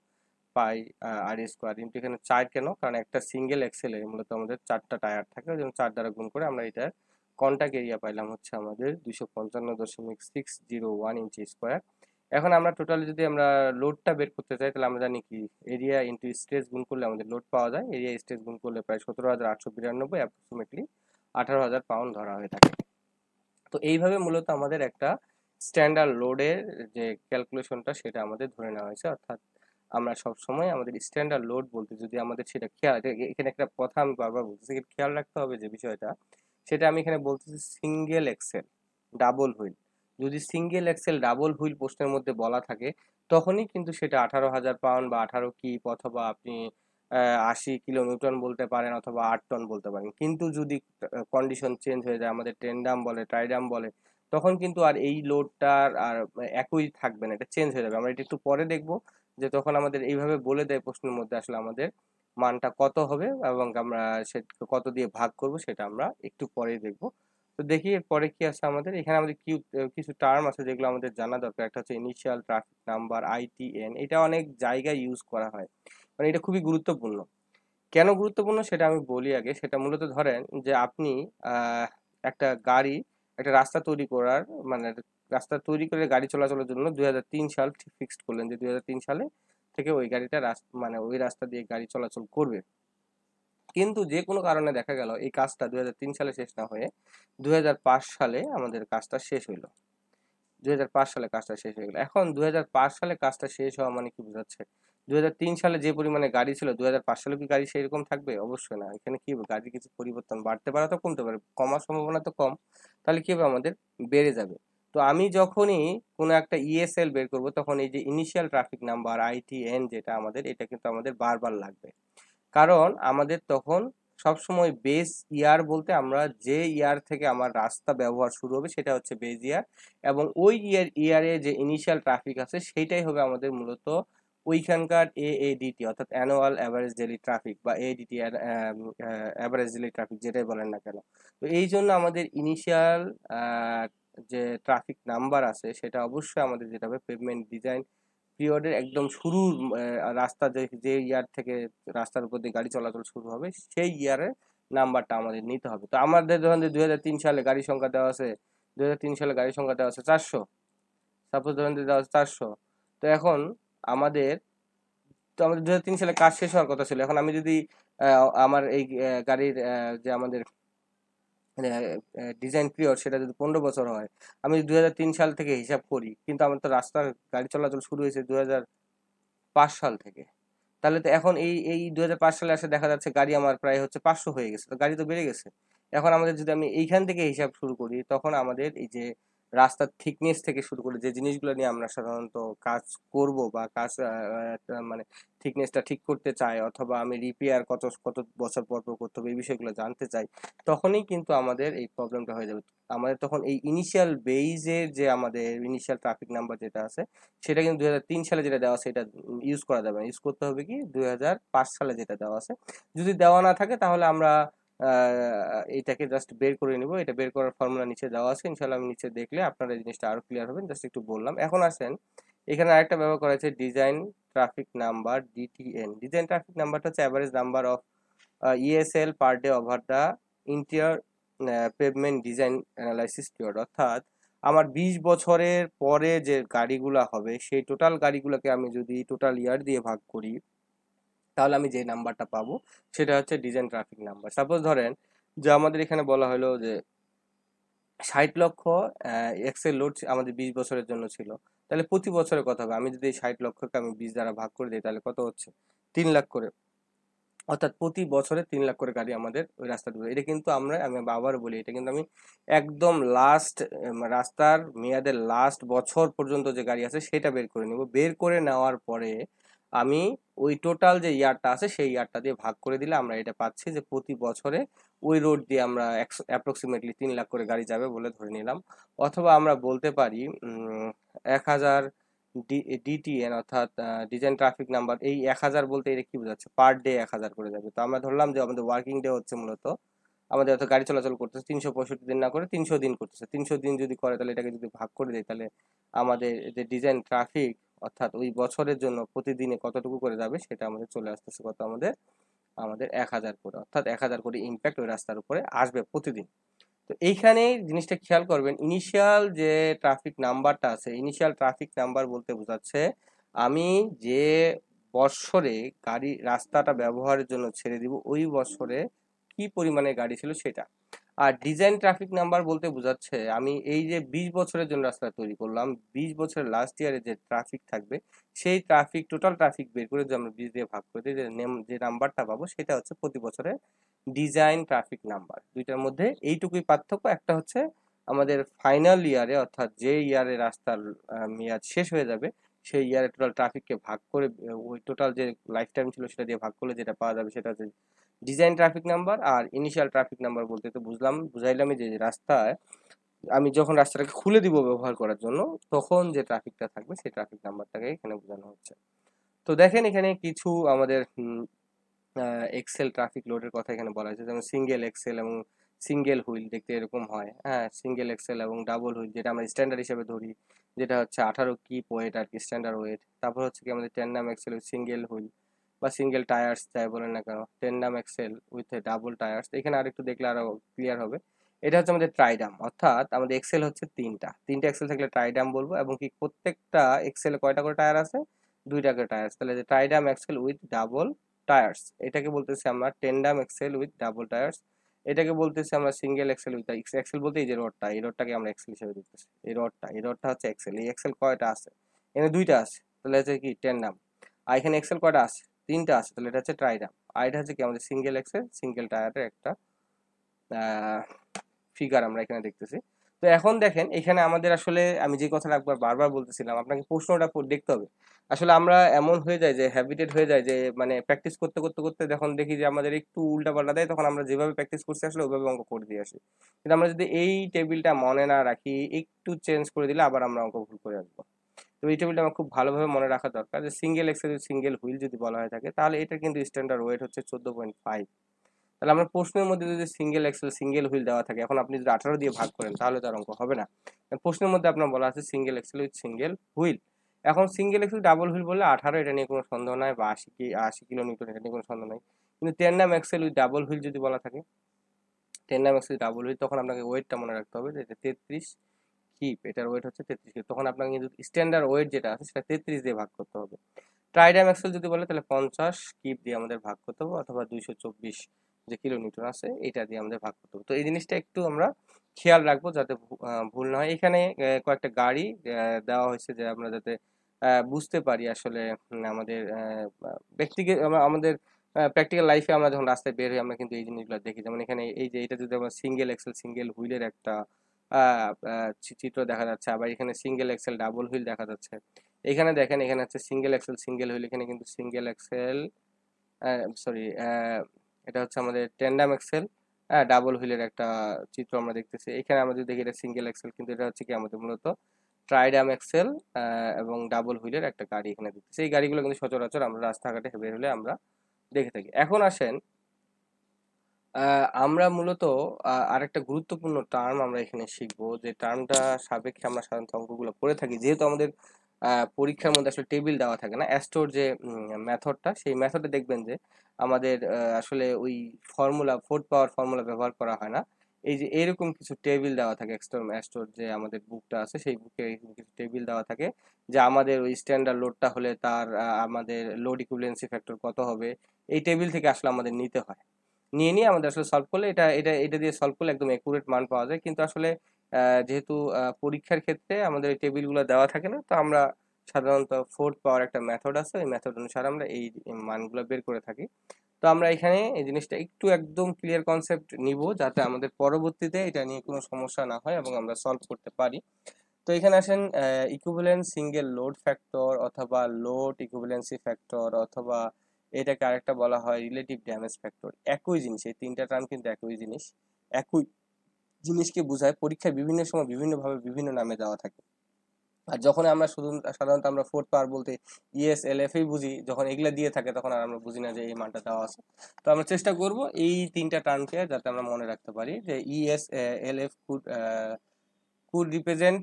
পাই আর স্কোয়ার ইন্টু এখানে 4 কেন, কারণ একটা সিঙ্গেল এক্সেলে মূলত আমাদের 4টা টায়ার থাকে, ওই জন্য 4 দ্বারা গুণ করে আমরা এটার কন্টাক্ট এরিয়া পাইলাম হচ্ছে আমাদের 255.601 ইঞ্চি স্কোয়ার। এখন আমরা টোটালি যদি আমরা লোডটা বের করতে চাই তাহলে আমরা জানি কি এরিয়া ইন্টু স্ট্রেস গুণ করলে আমাদের লোড পাওয়া যায়, এরিয়া স্ট্রেস গুণ করলে প্রায় 17,892, অ্যাপ্রক্সিমেটলি 18,000 পাউন্ড ধরা হয়ে থাকে। তো এইভাবে মূলত আমাদের একটা স্ট্যান্ডার্ড লোডের যে ক্যালকুলেশনটা সেটা আমাদের ধরে নেওয়া হয়েছে, অর্থাৎ আমরা সব সময় আমাদের স্ট্যান্ডার্ড লোড বলতে যদি আমাদের সেটা খেয়াল, এখানে একটা কথা আমি বারবার বলতেছি, খেয়াল রাখতে হবে যে বিষয়টা, সেটা আমি এখানে বলতেছি সিঙ্গেল এক্সেল ডাবল হুইল। যদি সিঙ্গেল এক্সেল ডাবল হুইল প্রশ্নের মধ্যে বলা থাকে, তখনই কিন্তু সেটা 18,000 পাউন্ড বা 18 কিপ অথবা আপনি 80 কিলো নিউটন বলতে পারেন অথবা 8 টন বলতে পারেন। কিন্তু যদি কন্ডিশন চেঞ্জ হয়ে যায়, আমাদের টেন্ডাম বলে ট্রাইডাম বলে, তখন কিন্তু আর এই লোডটার আর একই থাকবে না, এটা চেঞ্জ হয়ে যাবে। আমরা এটা একটু পরে দেখবো যে তখন আমাদের এইভাবে বলে দেয় প্রশ্নের মধ্যে আসলে আমাদের মানটা কত হবে এবং আমরা সে কত দিয়ে ভাগ করব, সেটা আমরা একটু পরেই দেখবো। তো দেখি এরপরে কি আছে আমাদের এখানে। আমাদের কিছু টার্ম আছে যেগুলো আমাদের জানা দরকার। একটা হচ্ছে ইনিশিয়াল ট্রাফিক নাম্বার, আইটিএন। এটা অনেক জায়গায় ইউজ করা হয়, মানে এটা খুবই গুরুত্বপূর্ণ। কেন গুরুত্বপূর্ণ সেটা আমি বলি আগে। সেটা মূলত ধরেন যে আপনি আহ, একটা গাড়ি, একটা রাস্তা তৈরি করার, মানে রাস্তা তৈরি করে গাড়ি চলাচলের জন্য 2003 সাল ফিক্সড করলেন যে 2003 সালে থেকে ওই গাড়িটা মানে ওই রাস্তা দিয়ে গাড়ি চলাচল করবে। কিন্তু যে কোনো কারণে দেখা গেল এই কাজটা 2003 সালে শেষ না হয়ে 2005 সালে আমাদের কাজটা শেষ হইলো। 2005 সালে কাজটা শেষ হয়ে গেল। এখন 2005 সালে কাজটা শেষ হওয়া মানে কি বোঝাচ্ছে? 2003 সালে যে পরিমাণে গাড়ি ছিল 2005 সালে কি গাড়ি সেরকম থাকবে? অবশ্যই না। এখানে কি হবে, গাড়ির কিছু পরিবর্তন বাড়তে পারে তো কমতে পারে, কমার সম্ভাবনা তো কম। তাহলে কি হবে, আমাদের বেড়ে যাবে। তো আমি যখনই কোনো একটা ইএসএল বের করব, তখন এই যে ইনিশিয়াল ট্রাফিক নাম্বার আইটিএন যেটা আমাদের, এটা কিন্তু আমাদের বারবার লাগবে। কারণ আমাদের তখন সবসময় বেস ইয়ার বলতে আমরা যে ইয়ার থেকে আমার রাস্তা ব্যবহার শুরু হবে সেটা হচ্ছে বেস ইয়ার, এবং ওই ইয়ারে যে ইনিশিয়াল ট্রাফিক আছে সেইটাই হবে আমাদের মূলত ওইখানকার এএডিটি, অর্থাৎ অ্যানুয়াল অ্যাভারেজ ডেইলি ট্রাফিক বা এডিটি, অ্যাভারেজ ডেইলি ট্রাফিক যেটাই বলেন না কেন। তো এই জন্য আমাদের ইনিশিয়াল যে ট্রাফিক নাম্বার আছে সেটা অবশ্যই আমাদের যেটা হবে পেভমেন্ট ডিজাইন পিরিয়ডের একদম শুরুর রাস্তা যে যে ইয়ার থেকে রাস্তার উপর দিয়ে গাড়ি চলাচল শুরু হবে সেই ইয়ারের নাম্বারটা আমাদের নিতে হবে। তো আমাদের ধরুন যে 2003 সালে গাড়ির সংখ্যা দেওয়া আছে, 2003 সালে গাড়ির সংখ্যা দেওয়া আছে 400, সাপোজ ধরুন যে দেওয়া আছে 400। তো এখন আমাদের, তো আমাদের 2003 সালে কাজ শেষ হওয়ার কথা ছিল। এখন আমি যদি আমার এই গাড়ির যে আমাদের ডিজাইন পিরিয়ড সেটা যদি 15 বছর হয়, আমি 2003 সাল থেকে হিসাব করি, কিন্তু আমার তো রাস্তার গাড়ি চলাচল শুরু হয়েছে 2005 সাল থেকে। তাহলে তো এখন এই এই 2005 সালে এসে দেখা যাচ্ছে গাড়ি আমার প্রায় হচ্ছে 500 হয়ে গেছে, তো গাড়ি তো বেড়ে গেছে। এখন আমাদের যদি আমি এইখান থেকে হিসাব শুরু করি, তখন আমাদের এই যে রাস্তার থিকনেস থেকে শুরু করে যে জিনিসগুলো নিয়ে আমরা সাধারণত কাজ করব বা কাজ মানে থিকনেসটা ঠিক করতে চাই, অথবা আমি রিপেয়ার কত কত বছর পর পর করতে হবে, এই বিষয়গুলো জানতে চাই, তখনই কিন্তু আমাদের এই প্রবলেমটা হয়ে যাবে। আমাদের তখন এই ইনিশিয়াল বেইজের যে আমাদের ইনিশিয়াল ট্রাফিক নাম্বার যেটা আছে, সেটা কিন্তু 2003 সালে যেটা দেওয়া আছে এটা ইউজ করা যাবে না। ইউজ করতে হবে কি 2005 সালে যেটা দেওয়া আছে। যদি দেওয়া না থাকে তাহলে আমরা এইটাকে জাস্ট বের করে নিব। এটা বের করার ফর্মুলা নিচে দেওয়া আছে, ইনশাল্লাহ আমি নিচে দেখলে আপনারা এই জিনিসটা আরো ক্লিয়ার হবেন। জাস্ট একটু বললাম। এখন আসেন, এখানে আরেকটা ব্যবহার করা হয়েছে design traffic number, DTN. Design traffic নাম্বারটা হচ্ছে average number of ESAL per day over the interior pavement design analysis period. অর্থাৎ আমার 20 বছরের পরে যে গাড়িগুলা হবে সেই টোটাল গাড়িগুলোকে আমি যদি টোটাল ইয়ার দিয়ে ভাগ করি, তাহলে আমি যে নাম্বারটা পাবো সেটা হচ্ছে ডিজাইন ট্রাফিক নাম্বার। সাপোজ ধরেন যে আমাদের এখানে বলা হলো যে 60 লক্ষ এক্সেল লোড আমাদের 20 বছরের জন্য ছিল। তাহলে প্রতি বছরের কথা হবে, আমি যদি এই 60 লক্ষকে আমি 20 দ্বারা ভাগ করে দিই তাহলে কত হচ্ছে? 3 লাখ করে। অর্থাৎ প্রতি বছরে 3 লাখ করে গাড়ি আমাদের ওই রাস্তা দেবে। এটা কিন্তু আমি আবার বলি, এটা কিন্তু আমি একদম লাস্ট রাস্তার মেয়াদের লাস্ট বছর পর্যন্ত যে গাড়ি আছে সেটা বের করে নিব। বের করে নেওয়ার পরে আমি ওই টোটাল যে ইয়ারটা আছে সেই ইয়ারটা দিয়ে ভাগ করে দিলে আমরা এটা পাচ্ছি যে প্রতি বছরে ওই রোড দিয়ে আমরা অ্যাপ্রক্সিমেটলি 3 লাখ করে গাড়ি যাবে বলে ধরে নিলাম। অথবা আমরা বলতে পারি 1000 ডিটিএন, অর্থাৎ ডিজাইন ট্রাফিক নাম্বার। এই 1000 বলতে এটা কি বোঝাচ্ছে? পার ডে 1000 করে যাবে। তো আমরা ধরলাম যে আমাদের ওয়ার্কিং ডে হচ্ছে মূলত, আমাদের হয়তো গাড়ি চলাচল করতেছে 365 দিন না করে 300 দিন করতেছে। 300 দিন যদি করে তাহলে এটাকে যদি ভাগ করে দেয়, তাহলে আমাদের যে ডিজাইন ট্রাফিক অর্থাৎ ওই বছরের জন্য প্রতিদিনে কতটুকু করে যাবে সেটা আমাদের চলে আসতেছে কত? আমাদের আমাদের 1000 করে। অর্থাৎ 1000 করে ইম্প্যাক্ট ওই রাস্তার উপরে আসবে প্রতিদিন। তো এইখানে জিনিসটা খেয়াল করবেন, ইনিশিয়াল যে ট্রাফিক নাম্বারটা আছে, ইনিশিয়াল ট্রাফিক নাম্বার বলতে বোঝাচ্ছে আমি যে বৎসরে রাস্তাটা ব্যবহারের জন্য ছেড়ে দিব ওই বছরে কি পরিমাণে গাড়ি ছিল সেটা। আর ডিজাইন ট্রাফিক নাম্বার বলতে বোঝাচ্ছে আমি এই যে 20 বছরের জন্য রাস্তা তৈরি করলাম, 20 বছরের লাস্ট ইয়ারে যে ট্রাফিক থাকবে সেই ট্রাফিক, টোটাল ট্রাফিক বের করে যদি আমরা 20 দিয়ে ভাগ করে দিই, যে নাম্বারটা পাবো সেটা হচ্ছে প্রতি বছরের ডিজাইন ট্রাফিক নাম্বার। দুইটার মধ্যে এইটুকুই পার্থক্য। একটা হচ্ছে আমাদের ফাইনাল ইয়ারে, অর্থাৎ যে ইয়ারে রাস্তার মেয়াদ শেষ হয়ে যাবে সেই ইয়ারে টোটাল ট্রাফিককে ভাগ করে ওই টোটাল যে লাইফ টাইম ছিল সেটা দিয়ে ভাগ করলে যেটা পাওয়া যাবে সেটা হচ্ছে ডিজাইন ট্রাফিক নাম্বার। আর ইনিশিয়াল ট্রাফিক নাম্বার বলতে তো বুঝাইলামই যে রাস্তায় আমি যখন রাস্তাটাকে খুলে দিব ব্যবহার করার জন্য, তখন যে ট্রাফিকটা থাকবে সেই ট্রাফিক নাম্বারটাকে এখানে বোঝানো হচ্ছে। তো দেখেন এখানে কিছু আমাদের এক্সেল ট্রাফিক লোডের কথা এখানে বলা হয়েছে, যেমন সিঙ্গেল এক্সেল এবং সিঙ্গেল হুইল দেখতে এরকম হয়। হ্যাঁ, সিঙ্গেল এক্সেল এবং ডাবল হুইল যেটা আমরা স্ট্যান্ডার্ড হিসেবে ধরি, যেটা হচ্ছে 18 কিপ ওয়েট আর কি, স্ট্যান্ডার্ড ওয়েট। তারপর হচ্ছে কি আমাদের টেন্ডাম এক্সেল সিঙ্গেল হুইল বা সিঙ্গেল টায়ার্স যাই বলেন না কেন, টেন্ডাম এক্সেল উইথ ডাবল টায়ার্স। এখানে আরেকটু দেখলে আরো ক্লিয়ার হবে। এটা হচ্ছে আমাদের ট্রাইডাম, অর্থাৎ আমাদের এক্সেল হচ্ছে তিনটা এক্সেল থাকলে ট্রাইডাম বলবো, এবং কি প্রত্যেকটা এক্সেলে কয়টা করে টায়ার আছে? দুইটা করে টায়ার। তাহলে যে ট্রাইডাম এক্সেল উইথ ডাবল টায়ার্স, এটাকে বলতেছি আমরা টেন্ডাম এক্সেল উইথ ডাবল টায়ার্স। এটাকে বলতেছি আমরা সিঙ্গেল এক্সেল উইথ, এক্সেল বলতে এই যে রডটা, এই রডটাকে আমরা এক্সেল হিসেবে দেখতেছি। এই রডটা হচ্ছে এক্সেল। এই এক্সেল কয়টা আছে? এখানে দুইটা আছে, তাহলে হচ্ছে কি টেন্ডাম। আর এখানে এক্সেল কয়টা আছে? তিনটা আছে, তাহলে এটা হচ্ছে ট্রাইডাম। আর এটা হচ্ছে কি আমাদের সিঙ্গেল এক্সেল সিঙ্গেল টায়ারের একটা ফিগার আমরা এখানে দেখতেছি। তো এখন দেখেন এখানে আমাদের আসলে আমি যে কথাটা একবার বারবার বলতেছিলাম, আপনাকে প্রশ্নটা দেখতে হবে। আসলে আমরা এমন হয়ে যায় যে হ্যাবিটেড হয়ে যায় যে মানে প্র্যাকটিস করতে করতে করতে যখন দেখি যে আমাদের একটু উল্টা পাল্টা দেয়, তখন আমরা যেভাবে প্র্যাকটিস করছি আসলে ওইভাবে অঙ্ক করে দিয়ে আসি। কিন্তু আমরা যদি এই টেবিলটা মনে না রাখি, একটু চেঞ্জ করে দিলে আবার আমরা অঙ্ক ভুল করে আসবো। তো এই টেবিলটা আমার খুব ভালোভাবে মনে রাখা দরকার যে সিঙ্গেল এক্সেল সিঙ্গেল হুইল যদি বলা হয়ে থাকে, তাহলে এটা কিন্তু স্ট্যান্ডার্ড ওয়েট হচ্ছে 14.5। তাহলে আমরা প্রশ্নের মধ্যে যদি সিঙ্গেল এক্সেল সিঙ্গেল হুইল দেওয়া থাকে, এখন আপনি যদি 18 দিয়ে ভাগ করেন তাহলে তার অঙ্ক হবে না। প্রশ্নের মধ্যে আপনার বলা আছে single axle with single wheel. এখন সিঙ্গেল এক্সেল ডাবল হুইল বললে 18, এটা নিয়ে কোনো সন্দেহ নাই, বা 80 কিলো নিউটন, এটা নিয়ে কোনো সন্দেহ নাই। কিন্তু টেন্ডাম এক্সেল উইথ ডাবল হুইল যদি বলা থাকে, টেন্ডাম এক্সেল ডাবল হুইল, তখন আপনাকে ওয়েটটা মনে রাখতে হবে যে এটা 33 কিপ, এটার ওয়েট হচ্ছে 33 কিপ। তখন আপনাকে কিন্তু স্ট্যান্ডার্ড ওয়েট যেটা আছে সেটা 33 দিয়ে ভাগ করতে হবে। ট্রাইডাম এক্সেল যদি বলে তাহলে 50 কিপ দিয়ে আমাদের ভাগ করতে হবে, অথবা 224 যে কিলো নিউটন আছে এটা দিয়ে আমাদের ভাগ করতে হবে। তো এই জিনিসটা একটু আমরা খেয়াল রাখবো যাতে ভুল না হয়। এখানে কয়েকটা গাড়ি দেওয়া হয়েছে যে আমরা যাতে বুঝতে পারি আসলে আমাদের ব্যক্তিগত আমাদের প্র্যাকটিক্যাল লাইফে আমরা যখন রাস্তায় বের হই আমরা কিন্তু এই জিনিসগুলো দেখি। যেমন এখানে এই যে এটা যদি আমরা সিঙ্গেল এক্সেল সিঙ্গেল হুইলের একটা চিত্র দেখা যাচ্ছে, আবার এখানে সিঙ্গেল এক্সেল ডাবল হুইল দেখা যাচ্ছে। এখানে দেখেন এখানে হচ্ছে সিঙ্গেল এক্সেল সিঙ্গেল হুইল, এখানে কিন্তু সিঙ্গেল এক্সেল সরি এটা হচ্ছে আমাদের টেন্ডাম এক্সেল ডাবল হুইলের একটা চিত্র আমরা দেখতেছি। এখানে আমরা যদি দেখি এটা সিঙ্গেল এক্সেল, কিন্তু এটা হচ্ছে কি আমাদের মূলত ট্রাইডাম এক্সেল এবং ডাবল হুইলের একটা গাড়ি এখানে দেখতেছি। এই গাড়িগুলো কিন্তু সচরাচর আমরা রাস্তাঘাটে বের হলে আমরা দেখে থাকি। এখন আসেন আমরা মূলত আরেকটা গুরুত্বপূর্ণ টার্ম আমরা এখানে শিখবো, যে টার্মটা সাপেক্ষে আমরা সাধারণত অঙ্কগুলো করে থাকি, যেহেতু আমাদের পরীক্ষার মধ্যে আসলে টেবিল দেওয়া থাকে না। অ্যাস্টোর যে মেথডটা, সেই মেথডে দেখবেন যে আমাদের আসলে ওই ফর্মুলা, ফোর্থ পাওয়ার ফর্মুলা ব্যবহার করা হয় না। এই যে এরকম কিছু টেবিল দেওয়া থাকে, অ্যাস্টোর যে আমাদের বুকটা আছে সেই বুকে এরকম কিছু টেবিল দেওয়া থাকে, যে আমাদের ওই স্ট্যান্ডার্ড লোডটা হলে তার আমাদের লোড ইকুইভ্যালেন্সি ফ্যাক্টর কত হবে, এই টেবিল থেকে আসলে আমাদের নিতে হয়। নিয়ে আমাদের আসলে সলভ করলে এটা এটা এটা দিয়ে সলভ করলে একদম একুরেট মান পাওয়া যায়। কিন্তু আসলে যেহেতু পরীক্ষার ক্ষেত্রে আমাদের এই টেবিলগুলো দেওয়া থাকে না, তো আমরা সাধারণত ফোর্থ পাওয়ার একটা মেথড আছে, ওই মেথড অনুসারে আমরা এই মানগুলো বের করে থাকি। তো আমরা এখানে এই জিনিসটা একটু একদম ক্লিয়ার কনসেপ্ট নিব, যাতে আমাদের পরবর্তীতে এটা নিয়ে কোনো সমস্যা না হয় এবং আমরা সলভ করতে পারি। তো এখানে আসেন ইকুইভ্যালেন্ট সিঙ্গেল লোড ফ্যাক্টর, অথবা লোড ইকুইভ্যালেন্সি ফ্যাক্টর, অথবা এটাকে আরেকটা বলা হয় রিলেটিভ ড্যামেজ ফ্যাক্টর। একই জিনিস, এই তিনটা টার্ম কিন্তু একই জিনিস, একই জিনিসকে বোঝায়। পরীক্ষায় বিভিন্ন সময় বিভিন্নভাবে বিভিন্ন নামে দেওয়া থাকে। আর যখন আমরা শুধু সাধারণত আমরা ফোর্থ পাওয়ার বলতে ইএস এল এফ এই বুঝি, যখন এগুলা দিয়ে থাকে তখন আর আমরা বুঝি না যে এই মানটা দেওয়া আছে। তো আমরা চেষ্টা করব এই তিনটা টার্মকে যাতে আমরা মনে রাখতে পারি, যে ES L F could represent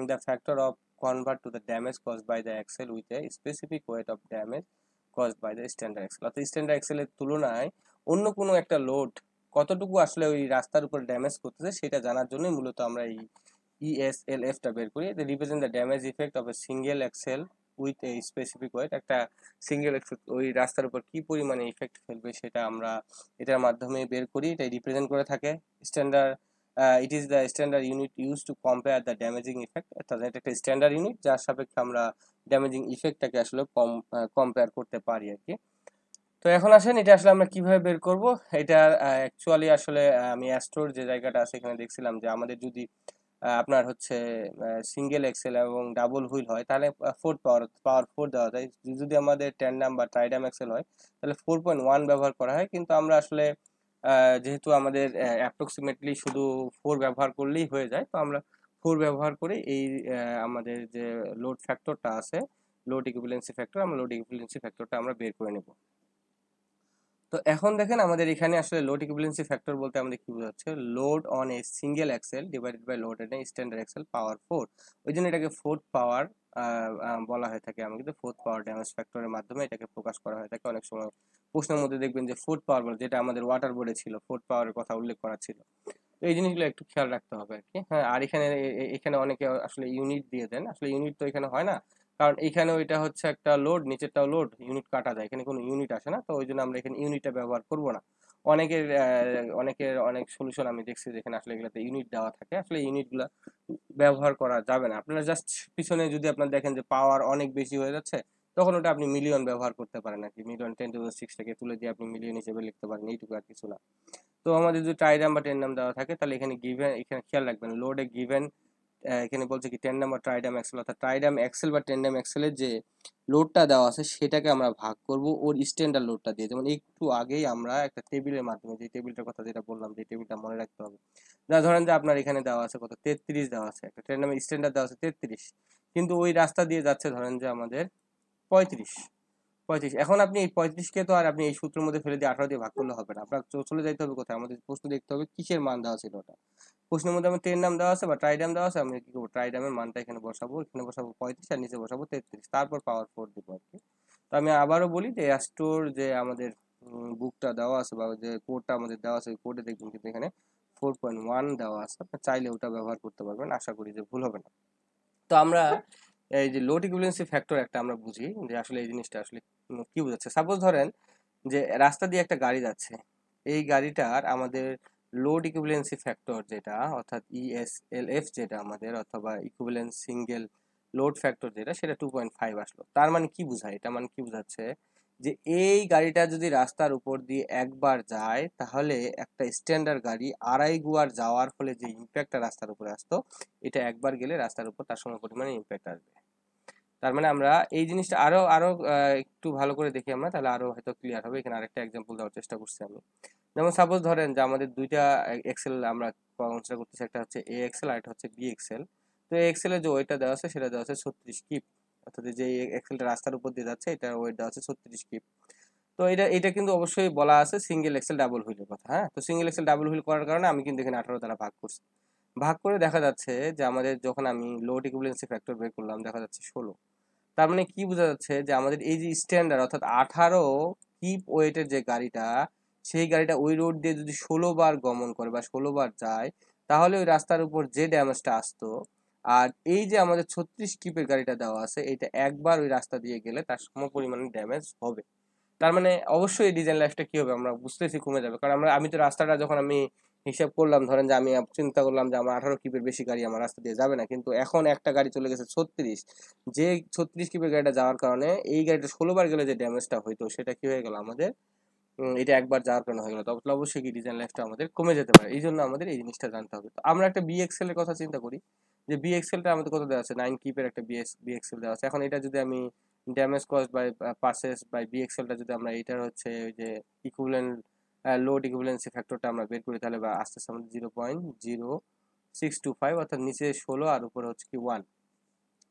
the factor of convert to the damage caused by the axle with a specific weight of damage caused by the standard axle। অর্থাৎ স্ট্যান্ডার্ড এক্সেলের তুলনায় অন্য কোনো একটা লোড কতটুকু আসলে ওই রাস্তার উপর ড্যামেজ করতেছে সেটা জানার জন্যই মূলত আমরা এই ইএসএলএফ টা বের করি। Represent the damage effect of a single axle with a specific weight, একটা সিঙ্গেল এক্সেল ওই রাস্তার উপর কি পরিমাণে ইফেক্ট ফেলবে সেটা আমরা এটার মাধ্যমে বের করি। এটা রিপ্রেজেন্ট করে থাকে standard, it is the standard unit use to compare the damaging effect. অর্থাৎ এটা একটা স্ট্যান্ডার্ড ইউনিট যার সাপেক্ষে আমরা ড্যামেজিং ইফেক্টটাকে আসলে কম্পেয়ার করতে পারি আর কি। তো এখন আসেন এটা আসলে আমরা কিভাবে বের করব। এটা অ্যাকচুয়ালি আসলে আমি অ্যাস্ট্রোর যে জায়গাটা আছে এখানে দেখছিলাম যে আমাদের যদি আপনার হচ্ছে সিঙ্গেল এক্সেল এবং ডাবল হুইল হয় তাহলে পাওয়ার 4 দেওয়া যায়। যদি আমাদের ট্যান্ডাম বা ট্রাইডাম এক্সেল হয় তাহলে 4.1 ব্যবহার করা হয়। কিন্তু আমরা আসলে যেহেতু আমাদের অ্যাপ্রক্সিমেটলি শুধু 4 ব্যবহার করলেই হয়ে যায়, তো আমরা 4 ব্যবহার করে এই আমাদের যে লোড ফ্যাক্টরটা আছে, লোড ইকুইভ্যালেন্সি ফ্যাক্টর, আমরা লোড ইকুইভ্যালেন্সি ফ্যাক্টরটা আমরা বের করে নেব। তো এখন দেখেন আমাদের এখানে আসলে লোড ইকুইভ্যালেন্সি ফ্যাক্টর বলতে আমাদের কি বোঝাচ্ছে, load on a single axle divided by load on a standard axle power 4। ওই জন্য এটাকে ফোর্থ পাওয়ার বলা হয়ে থাকে। আমরা কিন্তু ফোর্থ পাওয়ার ড্যামেজ ফ্যাক্টরের মাধ্যমে এটাকে প্রকাশ করা হয়ে থাকে। অনেক সময় প্রশ্নের মধ্যে দেখবেন যে ফোর্থ পাওয়ার বলে, যেটা আমাদের ওয়াটার বোর্ডে ছিল, ফোর্থ পাওয়ারের কথা উল্লেখ করা ছিল। তো এই জিনিসগুলো একটু খেয়াল রাখতে হবে আর কি। হ্যাঁ, আর এখানে এখানে অনেকে আসলে ইউনিট দিয়ে দেন, আসলে ইউনিট তো এখানে হয় না, কারণ এখানে ওইটা হচ্ছে একটা লোড, নিচেরটাও লোড, ইউনিট কাটা যায়, এখানে কোনো ইউনিট আসে না। তো ওই জন্য আমরা এখানে ইউনিটটা ব্যবহার করব না। অনেকের অনেক সলিউশন আমি দেখছি যেখানে আসলে এগুলোতে ইউনিট দেওয়া থাকে, আসলে ইউনিটগুলো ব্যবহার করা যাবে না। আপনারা জাস্ট পিছনে যদি আপনার দেখেন যে পাওয়ার অনেক বেশি হয়ে যাচ্ছে, তখন ওটা আপনি মিলিয়ন ব্যবহার করতে পারেন আর কি। মিলিয়ন 10⁶ থেকে তুলে দিয়ে আপনি মিলিয়ন হিসেবে লিখতে পারেন, এইটুকু আর কিছু না। তো আমাদের যদি ট্রাইডাম বা টেন্ডাম দেওয়া থাকে তাহলে এখানে গিভেন, এখানে খেয়াল রাখবেন লোডে গিভেন, এখানে বলছে কি টেন্ডাম বা ট্রাইডাম এক্সেল, অর্থাৎ ট্রাইডাম এক্সেল বা টেন্ডাম এক্সেলের যে লোডটা দেওয়া আছে সেটাকে আমরা ভাগ করব ওর স্ট্যান্ডার্ড লোডটা দিয়ে। যেমন একটু আগেই আমরা একটা টেবিলের মাধ্যমে, যে টেবিলটার কথা যেটা বললাম, যে টেবিলটা মনে রাখতে হবে। যা ধরেন যে আপনার এখানে দেওয়া আছে কত, 33 দেওয়া আছে, একটা টেন্ডামের স্ট্যান্ডার্ড দেওয়া আছে 33, কিন্তু ওই রাস্তা দিয়ে যাচ্ছে ধরেন যে আমাদের 35। এখন আপনি এই 35কে তো আর আপনি এই সূত্রের মধ্যে ফেলে দিয়ে 18 দিয়ে ভাগ করলে হবে না, আপনার চলে যাইতে হবে কোথায়, আমাদের প্রশ্ন দেখতে হবে কিসের মান দেওয়া ছিল ওটা। প্রশ্নের মধ্যে আমার টেন নাম দেওয়া আছে বা ট্রাইডাম দেওয়া আছে, আমি কি করবো, ট্রাইডামের মানটা এখানে বসাবো, এখানে বসাবো 35 আর নিচে বসাবো 33, তারপর পাওয়ার 4 দিব আর কি। তো আমি আবারও বলি যে অ্যাস্টোর যে আমাদের বুকটা দেওয়া আছে বা যে কোডটা আমাদের দেওয়া আছে, ওই কোডে দেখবেন কিন্তু এখানে 4.1 দেওয়া আছে, আপনি চাইলে ওটা ব্যবহার করতে পারবেন, আশা করি যে ভুল হবে না। তো আমরা এই যে লোড ইকুইভ্যালেন্সি ফ্যাক্টর একটা আমরা বুঝি যে আসলে এই জিনিসটা আসলে কি বোঝাচ্ছে। সাপোজ ধরেন যে রাস্তা দিয়ে একটা গাড়ি যাচ্ছে, এই গাড়িটার আমাদের লোড ইকুইভ্যালেন্সি ফ্যাক্টর যেটা, অর্থাৎ ইএসএলএফ যেটা আমাদের, অথবা ইকুইভ্যালেন্স সিঙ্গেল লোড ফ্যাক্টর যেটা, সেটা 2.5 আসলো। তার মানে কি বোঝায়, এটা মানে কি বোঝাচ্ছে যে এই গাড়িটা যদি রাস্তার উপর দিয়ে একবার যায় তাহলে একটা স্ট্যান্ডার্ড গাড়ি আড়াই গুয়ার যাওয়ার ফলে যে ইম্প্যাক্টটা রাস্তার উপরে আসতো, এটা একবার গেলে রাস্তার উপর তার সম পরিমাণে ইম্প্যাক্ট আসবে। তার মানে আমরা এই জিনিসটা আরো আরো একটু ভালো করে দেখি আমরা, তাহলে আরো হয়তো ক্লিয়ার হবে। এখানে আরেকটা এক্সাম্পল দেওয়ার চেষ্টা করছি আমি। যেমন সাপোজ ধরেন যে আমাদের দুইটা এক্সেল আমরা কনসিডার করতেছি, একটা হচ্ছে এ এক্সেল আর একটা হচ্ছে বি এক্সেল। তো এ এক্সেলের যে ওয়েটটা দেওয়া আছে সেটা দেওয়া আছে 36 কিপ, অর্থাৎ যে এক্সেলটা রাস্তার উপর দিয়ে যাচ্ছে এটার ওয়েট দেওয়া আছে 36 কিপ। তো এটা এটা কিন্তু অবশ্যই বলা আছে সিঙ্গেল এক্সেল ডাবল হুইলের কথা। হ্যাঁ, তো সিঙ্গেল এক্সেল ডাবল হুইল করার কারণে আমি কিন্তু এখানে 18 দ্বারা ভাগ করছি। ভাগ করে দেখা যাচ্ছে যে আমাদের যখন আমি লোড ইকুইভ্যালেন্সি ফ্যাক্টর বের করলাম দেখা যাচ্ছে 16। তার মানে কি বোঝা যাচ্ছে যে আমাদের এই যে স্ট্যান্ডার্ড, অর্থাৎ 18 কিপ ওয়েটের যে গাড়িটা, সেই গাড়িটা ওই রোড দিয়ে যদি 16 বার গমন করে বা 16 বার যায়, তাহলে ওই রাস্তার উপর যে ড্যামেজটা আসতো, আর এই যে আমাদের 36 কিপের গাড়িটা দেওয়া আছে, এইটা একবার ওই রাস্তা দিয়ে গেলে তার সম পরিমাণে ড্যামেজ হবে। তার মানে অবশ্যই ডিজাইন লাইফটা কি হবে আমরা বুঝতেছি কমে যাবে, কারণ আমি তো রাস্তাটা যখন আমি হিসাব করলাম, ধরেন যে আমি চিন্তা করলাম যে আমার 18 কিপের বেশি গাড়ি আমার রাস্তা দিয়ে যাবে না, কিন্তু এখন একটা গাড়ি চলে গেছে 36, যে 36 কিপের গাড়িটা যাওয়ার কারণে এই গাড়িটা 16 বার গেলে যে ড্যামেজটা হইতো সেটা কি হয়ে গেল আমাদের, এটা একবার যাওয়ার কারণে হয়ে গেল, তবে অবশ্যই কি ডিজাইন লাইফটা আমাদের কমে যেতে পারে। এই জন্য আমাদের এই জিনিসটা জানতে হবে। তো আমরা একটা বি এক্সেল এর কথা চিন্তা করি, যে বি এক্সেলটা আমাদের কত দেওয়া আছে, 9 কিপের একটা বি এক্সেল দেওয়া আছে। এখন এটা যদি আমি damage cause by passes by B এক্সেলটা যদি আমরা এটার হচ্ছে ওই যে ইকুইভ্যালেন্ট লোড ইকুইভ্যালেন্সি ফ্যাক্টরটা আমরা বের করি, তাহলে বা আস্তে আস্তে আমাদের 0.0625, অর্থাৎ নিচে 16 আর উপরে হচ্ছে কি 1।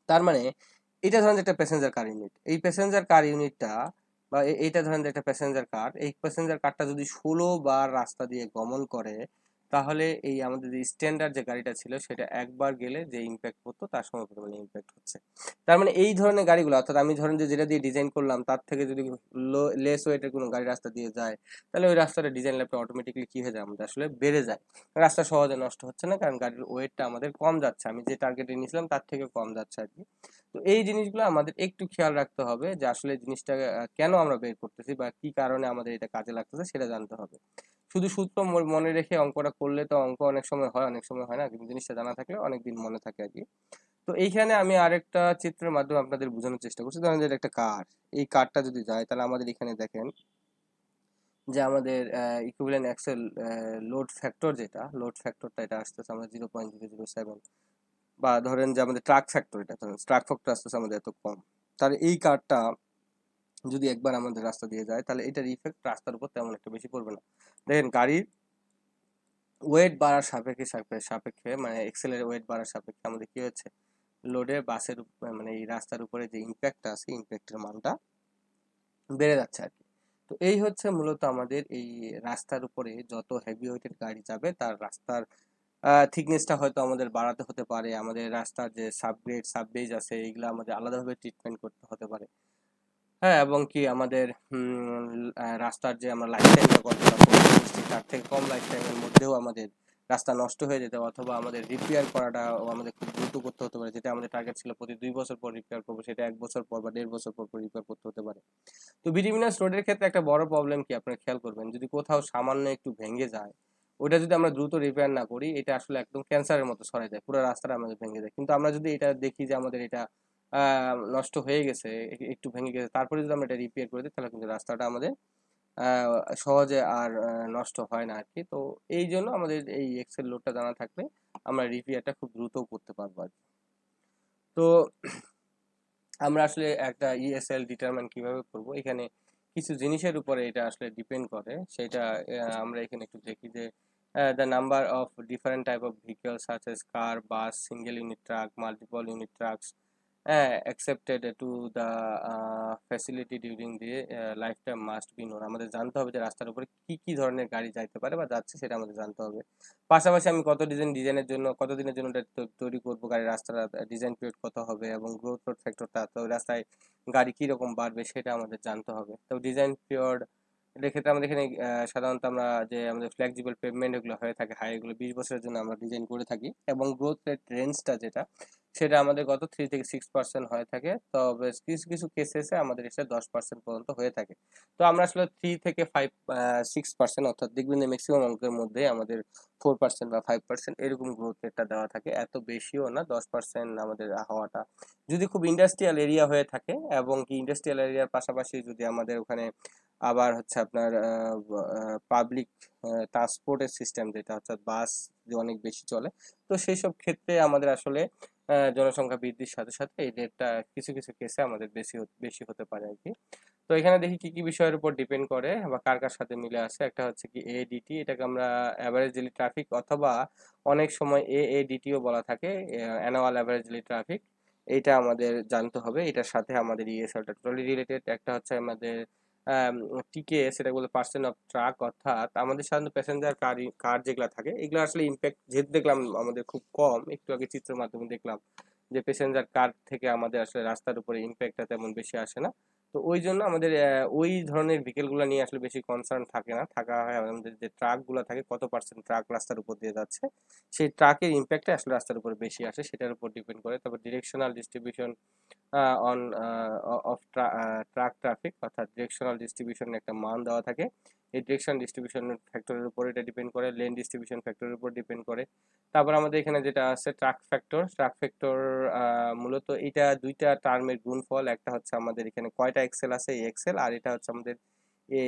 তার মানে এটা ধরেন যে একটা প্যাসেঞ্জার কার ইউনিট, এই প্যাসেঞ্জার কার ইউনিটটা বা এইটা ধরেন যে একটা প্যাসেঞ্জার কার, এই প্যাসেঞ্জার কারটা যদি 16 বার রাস্তা দিয়ে গমন করে, তাহলে এই আমাদের যে স্ট্যান্ডার্ড যে গাড়িটা ছিল সেটা একবার গেলে যে ইম্প্যাক্ট পড়তো তার সময় পরিমাণে ইম্প্যাক্ট হচ্ছে। তার মানে এই ধরনের গাড়িগুলো, অর্থাৎ আমি ধরেন যে যেটা দিয়ে ডিজাইন করলাম তার থেকে যদি লেস ওয়েটের কোনো গাড়ি রাস্তা দিয়ে যায়, তাহলে ওই রাস্তাটা ডিজাইন ল্যাপটা অটোমেটিকলি কি হয়ে যায়, আমাদের আসলে বেড়ে যায়। রাস্তা সহজে নষ্ট হচ্ছে না, কারণ গাড়ির ওয়েটটা আমাদের কম যাচ্ছে, আমি যে টার্গেটে নিয়েছিলাম তার থেকে কম যাচ্ছে আর কি। তো এই জিনিসগুলো আমাদের একটু খেয়াল রাখতে হবে যে আসলে জিনিসটা কেন আমরা বের করতেছি বা কি কারণে আমাদের এটা কাজে লাগতেছে সেটা জানতে হবে। শুধু সূত্র মনে রেখে অঙ্কটা করলে তো অঙ্ক অনেক সময় হয়, অনেক সময় হয় না, কিন্তু জিনিসটা জানা থাকলে অনেকদিন মনে থাকে আর কি। তো এইখানে আমি আরেকটা চিত্রের মাধ্যমে আপনাদের বোঝানোর চেষ্টা করছি। ধরেন যে এটা একটা কার, এই কারটা যদি যায় তাহলে আমাদের এখানে দেখেন যে আমাদের ইকুইভ্যালেন্ট অ্যাক্সেল লোড ফ্যাক্টর, যেটা লোড ফ্যাক্টরটা এটা আসতেছে আমাদের 0.007, বা ধরেন যে আমাদের ট্রাক ফ্যাক্টর, এটা ধরেন ট্রাক ফ্যাক্টর আসতেছে আমাদের এত কম। তাহলে এই কারটা যদি একবার আমাদের রাস্তা দিয়ে যায় তাহলে এটার ইফেক্ট রাস্তার উপর তেমন একটা বেশি পড়বে না। দেখেন গাড়ির ওয়েট বাড়ার সাপেক্ষে সাপেক্ষে মানে এক্সেলের ওয়েট বাড়ার সাপেক্ষে আমাদের কি হচ্ছে, লোডে বাসের মানে এই রাস্তার উপরে যে ইম্প্যাক্টটা আছে ইম্প্যাক্টের মানটা বেড়ে যাচ্ছে আর কি। তো এই হচ্ছে মূলত আমাদের এই রাস্তার উপরে যত হেভি ওয়েটেড গাড়ি যাবে তার রাস্তার থিকনেসটা হয়তো আমাদের বাড়াতে হতে পারে, আমাদের রাস্তার যে সাবগ্রেড সাববেজ আছে এইগুলো আমাদের আলাদাভাবে ট্রিটমেন্ট করতে হতে পারে। হ্যাঁ, এবং কি আমাদের রাস্তার যে আমরা লাইফ টাইমটা কতটা করছি তার থেকে কম লাইফ টাইমের মধ্যেও আমাদের রাস্তা নষ্ট হয়ে যেতে, অথবা আমাদের রিপেয়ার করাটা আমাদের খুব দ্রুত করতে হতে পারে, যেটা আমাদের টার্গেট ছিল প্রতি 2 বছর পর রিপেয়ার করবো, সেটা 1 বছর পর বা 1.5 বছর পর রিপেয়ার করতে হতে পারে। তো বিটিমিনাস রোডের ক্ষেত্রে একটা বড় প্রবলেম কি আপনারা খেয়াল করবেন, যদি কোথাও সামান্য একটু ভেঙে যায়, ওটা যদি আমরা দ্রুত রিপেয়ার না করি এটা আসলে একদম ক্যান্সারের মতো ছড়ায় যায়, পুরো রাস্তাটা আমাদের ভেঙে যায়। কিন্তু আমরা যদি এটা দেখি যে আমাদের এটা নষ্ট হয়ে গেছে, একটু ভেঙে গেছে, তারপরে যদি আমরা এটা রিপেয়ার করে দিই তাহলে কিন্তু রাস্তাটা আমাদের আহ, সহজে আর নষ্ট হয় না আর কি। তো এই জন্য আমাদের এই এক্সেল লোডটা জানা থাকলে আমরা রিপেয়ারটা খুব দ্রুত করতে পারবো আর কি। তো আমরা আসলে একটা ইএসএল ডিটারমাইন কিভাবে করব, এখানে কিছু জিনিসের উপরে এটা আসলে ডিপেন্ড করে, সেটা আমরা এখানে একটু দেখি যে the number of different type of vehicles such as car, bus, single unit truck, multiple unit trucks accepted to the facility during the lifetime must be known। আমাদের জানতে হবে যে রাস্তার উপরে কি কি ধরনের গাড়ি যাইতে পারে বা যাচ্ছে সেটা আমাদের জানতে হবে। পাশাপাশি আমি কত ডিজাইনের জন্য কত দিনের জন্য এটা তৈরি করবো, গাড়ির রাস্তার ডিজাইন পিরিয়ড কত হবে, এবং গ্রোথ রোড ফ্যাক্টরটা, তো রাস্তায় গাড়ি কি রকম বাড়বে সেটা আমাদের জানতে হবে। তো ডিজাইন পিরিয়ড এর ক্ষেত্রে আমাদের এখানে সাধারণত আমরা যে আমাদের ফ্লেক্সিবল পেভমেন্ট এগুলো হয়ে থাকে হাই, এগুলো 20 বছরের জন্য আমরা ডিজাইন করে থাকি, এবং গ্রোথ রেট রেঞ্জটা যেটা সেটা আমাদের গত 3 থেকে 6% হয়ে থাকে। তবে কিছু কিছু কেসেসে আমাদের এটা 10% পর্যন্ত হয়ে থাকে। তো আমরা আসলে 3 থেকে 6% অর্থাৎ দেখবেন যে ম্যাক্সিমাম অঙ্কের মধ্যে আমাদের 4% বা 5% এরকম গ্রোথ রেটটা দেওয়া থাকে, এত বেশিও না, 10% আমাদের হওয়াটা যদি খুব ইন্ডাস্ট্রিয়াল এরিয়া হয়ে থাকে, এবং কি ইন্ডাস্ট্রিয়াল এরিয়ার পাশাপাশি যদি আমাদের ওখানে আবার হচ্ছে আপনার পাবলিক ট্রান্সপোর্টের সিস্টেম যেটা হচ্ছে বাস যে অনেক বেশি চলে, তো সেই সব ক্ষেত্রে আমাদের আসলে জনসংখ্যা বৃদ্ধির সাথে সাথে এই রেটটা কিছু কিছু কেসে আমাদের বেশি হতে পারে আর কি। তো এখানে দেখি কি কি বিষয়ের উপর ডিপেন্ড করে বা কার কার সাথে মিলে আসে। একটা হচ্ছে কি এডিটি, এটাকে আমরা অ্যাভারেজ ডেইলি ট্রাফিক, অথবা অনেক সময় এএডিটিও বলা থাকে, অ্যানুয়াল অ্যাভারেজ ডেইলি ট্রাফিক। এইটা আমাদের জানতে হবে, এটার সাথে আমাদের ইএসএলটা টোটালি রিলেটেড। একটা হচ্ছে আমাদের টিকে, সেটা বলে পার্সেন্ট অফ ট্রাক, অর্থাৎ আমাদের সাধারণত প্যাসেঞ্জার কার যেগুলো থাকে এগুলো আসলে ইম্প্যাক্ট যেহেতু দেখলাম আমাদের খুব কম, একটু আগে চিত্রের মাধ্যমে দেখলাম যে প্যাসেঞ্জার কার থেকে আমাদের আসলে রাস্তার উপরে ইম্প্যাক্টটা তেমন বেশি আসে না। তো ওই জন্য আমাদের ওই ধরনের ভেহিকেলগুলো নিয়ে আসলে বেশি কনসার্ন থাকে না, থাকা হয় আমাদের যে ট্রাকগুলো থাকে, কত পার্সেন্ট ট্রাক রাস্তার উপর দিয়ে যাচ্ছে, সেই ট্রাকের ইম্প্যাক্টটা আসলে রাস্তার উপরে বেশি আসে, সেটার উপর ডিপেন্ড করে। তারপর directional distribution on of truck traffic, অর্থাৎ ডিরেকশনাল ডিস্ট্রিবিউশন একটা মান দেওয়া থাকে, এই ডিরেকশন ডিস্ট্রিবিউশন ফ্যাক্টরের উপর এটা ডিপেন্ড করে, লেন ডিস্ট্রিবিউশন ফ্যাক্টরের উপর ডিপেন্ড করে। তারপর আমাদের এখানে যেটা আছে ট্রাক ফ্যাক্টর মূলত এটা দুইটা টার্মের গুণফল, একটা হচ্ছে আমাদের এখানে কয়টা এক্সেল আছে এই এক্সেল, আর এটা হচ্ছে আমাদের এ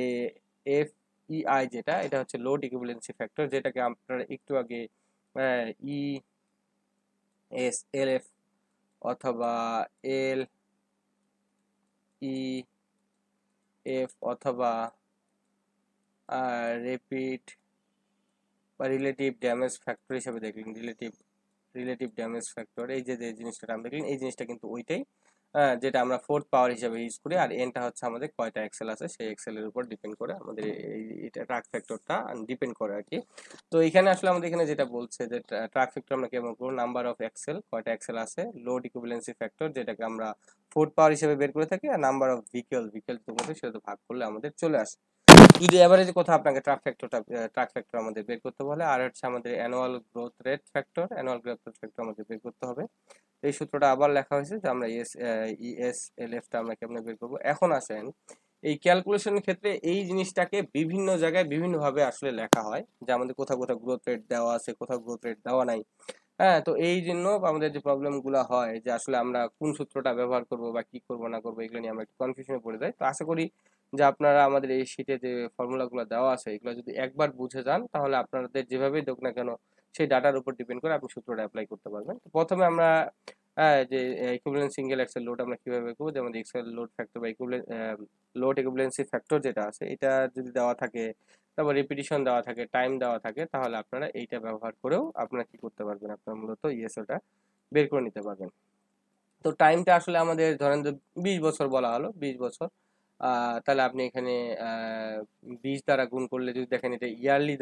এফ ইআই, যেটা এটা হচ্ছে লোড ইকুইভ্যালেন্সি ফ্যাক্টর, যেটাকে আপনারা একটু আগে ই এস এল এফ অথবা এল ই এফ অথবা রেপিড বা রিলেটিভ ড্যামেজ ফ্যাক্টর হিসেবে দেখলেন, রিলেটিভ ড্যামেজ ফ্যাক্টর, এই যে যে জিনিসটা নাম দেখলেন এই জিনিসটা কিন্তু ওইটাই। যেটা আমরা ফোর্থ পাওয়ার হিসেবে ইউজ করি, আর এনটা হচ্ছে আমাদের কয়টা এক্সেল আছে সেই এক্সেলের উপর ডিপেন্ড করে আমাদের এটা ট্রাক ফ্যাক্টরটা ডিপেন্ড করে আর কি। তো এখানে আসলে আমাদের এখানে যেটা বলছে যে ট্রাক ফ্যাক্টর আমরা কেমন করবো, নাম্বার অফ এক্সেল, কয়টা এক্সেল আছে, লোড ইকুইভ্যালেন্সি ফ্যাক্টর যেটাকে আমরা ফোর্থ পাওয়ার হিসেবে বের করে থাকি, আর নাম্বার অফ ভিকেল তো মধ্যে সেটা তো ভাগ করলে আমাদের চলে আসে। যদি এভারেজে কোথাও আপনাকে ট্রাক ফ্যাক্টর আমাদের বের করতে বলে, আর হচ্ছে আমাদের অ্যানুয়াল গ্রোথ ফ্যাক্টর আমাদের বের করতে হবে। এই সূত্রটা আবার লেখা হয়েছে যে আমরা ইএসএলএফটা আমরা কেমনে বের করবো। এখন আসেন এই ক্যালকুলেশনের ক্ষেত্রে এই জিনিসটাকে বিভিন্ন জায়গায় বিভিন্নভাবে আসলে লেখা হয়, যে আমাদের কোথাও কোথাও গ্রোথ রেট দেওয়া আছে, কোথাও গ্রোথ রেট দেওয়া নাই। তো এই জন্য আমাদের যে প্রবলেম গুলো হয় যে আসলে আমরা কোন সূত্রটা ব্যবহার করব বা কি করব না করবো, এগুলো নিয়ে আমরা একটু কনফিউশনে পড়ে যাই। তো আশা করি যে আপনারা আমাদের এই শীটে যে ফর্মুলা গুলো দেওয়া আছে এগুলো যদি একবার বুঝে যান, তাহলে আপনাদের যেভাবেই হোক না কেন সেই ডাটার উপর ডিপেন্ড করে আপনি সূত্রটা অ্যাপ্লাই করতে পারবেন। তো প্রথমে আমরা যে ইকুইভ্যালেন্ট সিঙ্গেল এক্সেল লোড আমরা কিভাবে বের করবো, যেমন এক্সেল লোড ফ্যাক্টর বা লোড ইকুইভ্যালেন্সি ফ্যাক্টর যেটা আছে এটা যদি দেওয়া থাকে, তারপর রিপিটিশন দেওয়া থাকে, টাইম দেওয়া থাকে, তাহলে আপনারা এইটা ব্যবহার করেও আপনারা কি করতে পারবেন, আপনারা মূলত ইএসওটা বের করে নিতে পারবেন। তো টাইমটা আসলে আমাদের ধরেন যে 20 বছর বলা হলো, 20 বছর। তাহলে আপনি এখানে 20 দ্বারা গুণ করলে যদি দেখেন এটা ইয়ারলি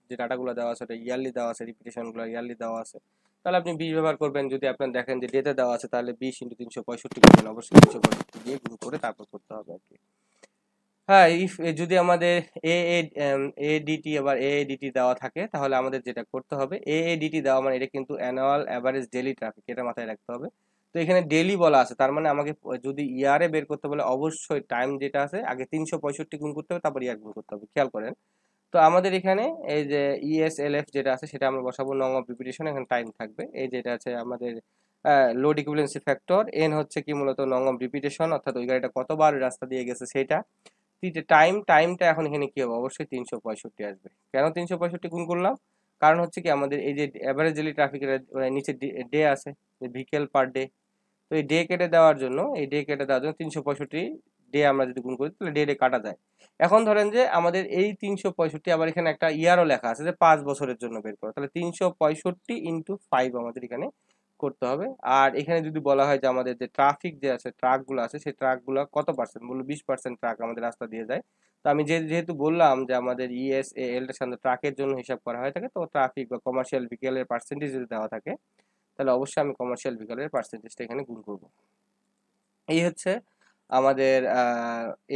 যে ডাটাগুলো দেওয়া আছে ওটা ইয়ারলি দেওয়া আছে, রিপিটেশনগুলো ইয়ারলি দেওয়া আছে, তাহলে আপনি 20 ব্যবহার করবেন। যদি আপনার দেখেন যে ডেতে দেওয়া আছে, তাহলে 20 × 365 করবেন, অবশ্যই 365 দিয়ে গুণ করে তারপর করতে হবে আর কি। হ্যাঁ, যদি আমাদের এডিটি আবার এডিটি দেওয়া থাকে, তাহলে আমাদের যেটা করতে হবে, এডিটি দেওয়া মানে এটা কিন্তু অ্যানুয়াল অ্যাভারেজ ডেলি ট্রাফিক, এটা মাথায় রাখতে হবে। তো এখানে ডেলি বলা আছে, তার মানে আমাকে যদি ইয়ারে বের করতে বলে অবশ্যই টাইম যেটা আছে আগে 365 গুণ করতে হবে, তারপর ইয়ার গুণ করতে হবে, খেয়াল করেন। তো আমাদের এখানে এই যে ইএসএলএফ যেটা আছে সেটা আমরা বসাবো নং অফ রিপিটেশন, এখানে টাইম থাকবে। এই যেটা আছে আমাদের লোড ইকুইভ্যালেন্সি ফ্যাক্টর, এন হচ্ছে কি মূলত নং অফ রিপিটেশন, অর্থাৎ ওই গাড়িটা কতবার রাস্তা দিয়ে গেছে সেটা। টাইমটা এখন এখানে কি হবে, অবশ্যই 365 আসবে। কেন 365 গুণ করলাম, কারণ হচ্ছে কি আমাদের এই যে অ্যাভারেজ ডেইলি ট্রাফিকের নিচে ডে আছে, যে ভেহিকেল পার ডে। তো এই ডে কেটে দেওয়ার জন্য 365 ডে আমরা যদি গুণ করি তাহলে ডে ডে কাটা যায়। এখন ধরেন যে আমাদের এই 365, আবার এখানে একটা ইয়ারও লেখা আছে যে 5 বছরের জন্য বের করো, তাহলে 365 × 5 আমাদের এখানে করতে হবে। আর এখানে যদি বলা হয় যে আমাদের যে ট্রাফিক যে আছে, ট্রাকগুলো আছে, সেই ট্রাকগুলো কত পার্সেন্ট, বললো 20% ট্রাক আমাদের রাস্তা দিয়ে যায়। তো আমি যেহেতু বললাম যে আমাদের ইএসএএল এর সাথে ট্রাকের জন্য হিসাব করা হয়ে থাকে, তো ট্রাফিক বা কমার্শিয়াল ভেহিকেলের পার্সেন্টেজ যদি দেওয়া থাকে, তাহলে অবশ্যই আমি কমার্শিয়াল ভেহিকেলের পার্সেন্টেজটা এখানে গুণ করব। এই হচ্ছে আমাদের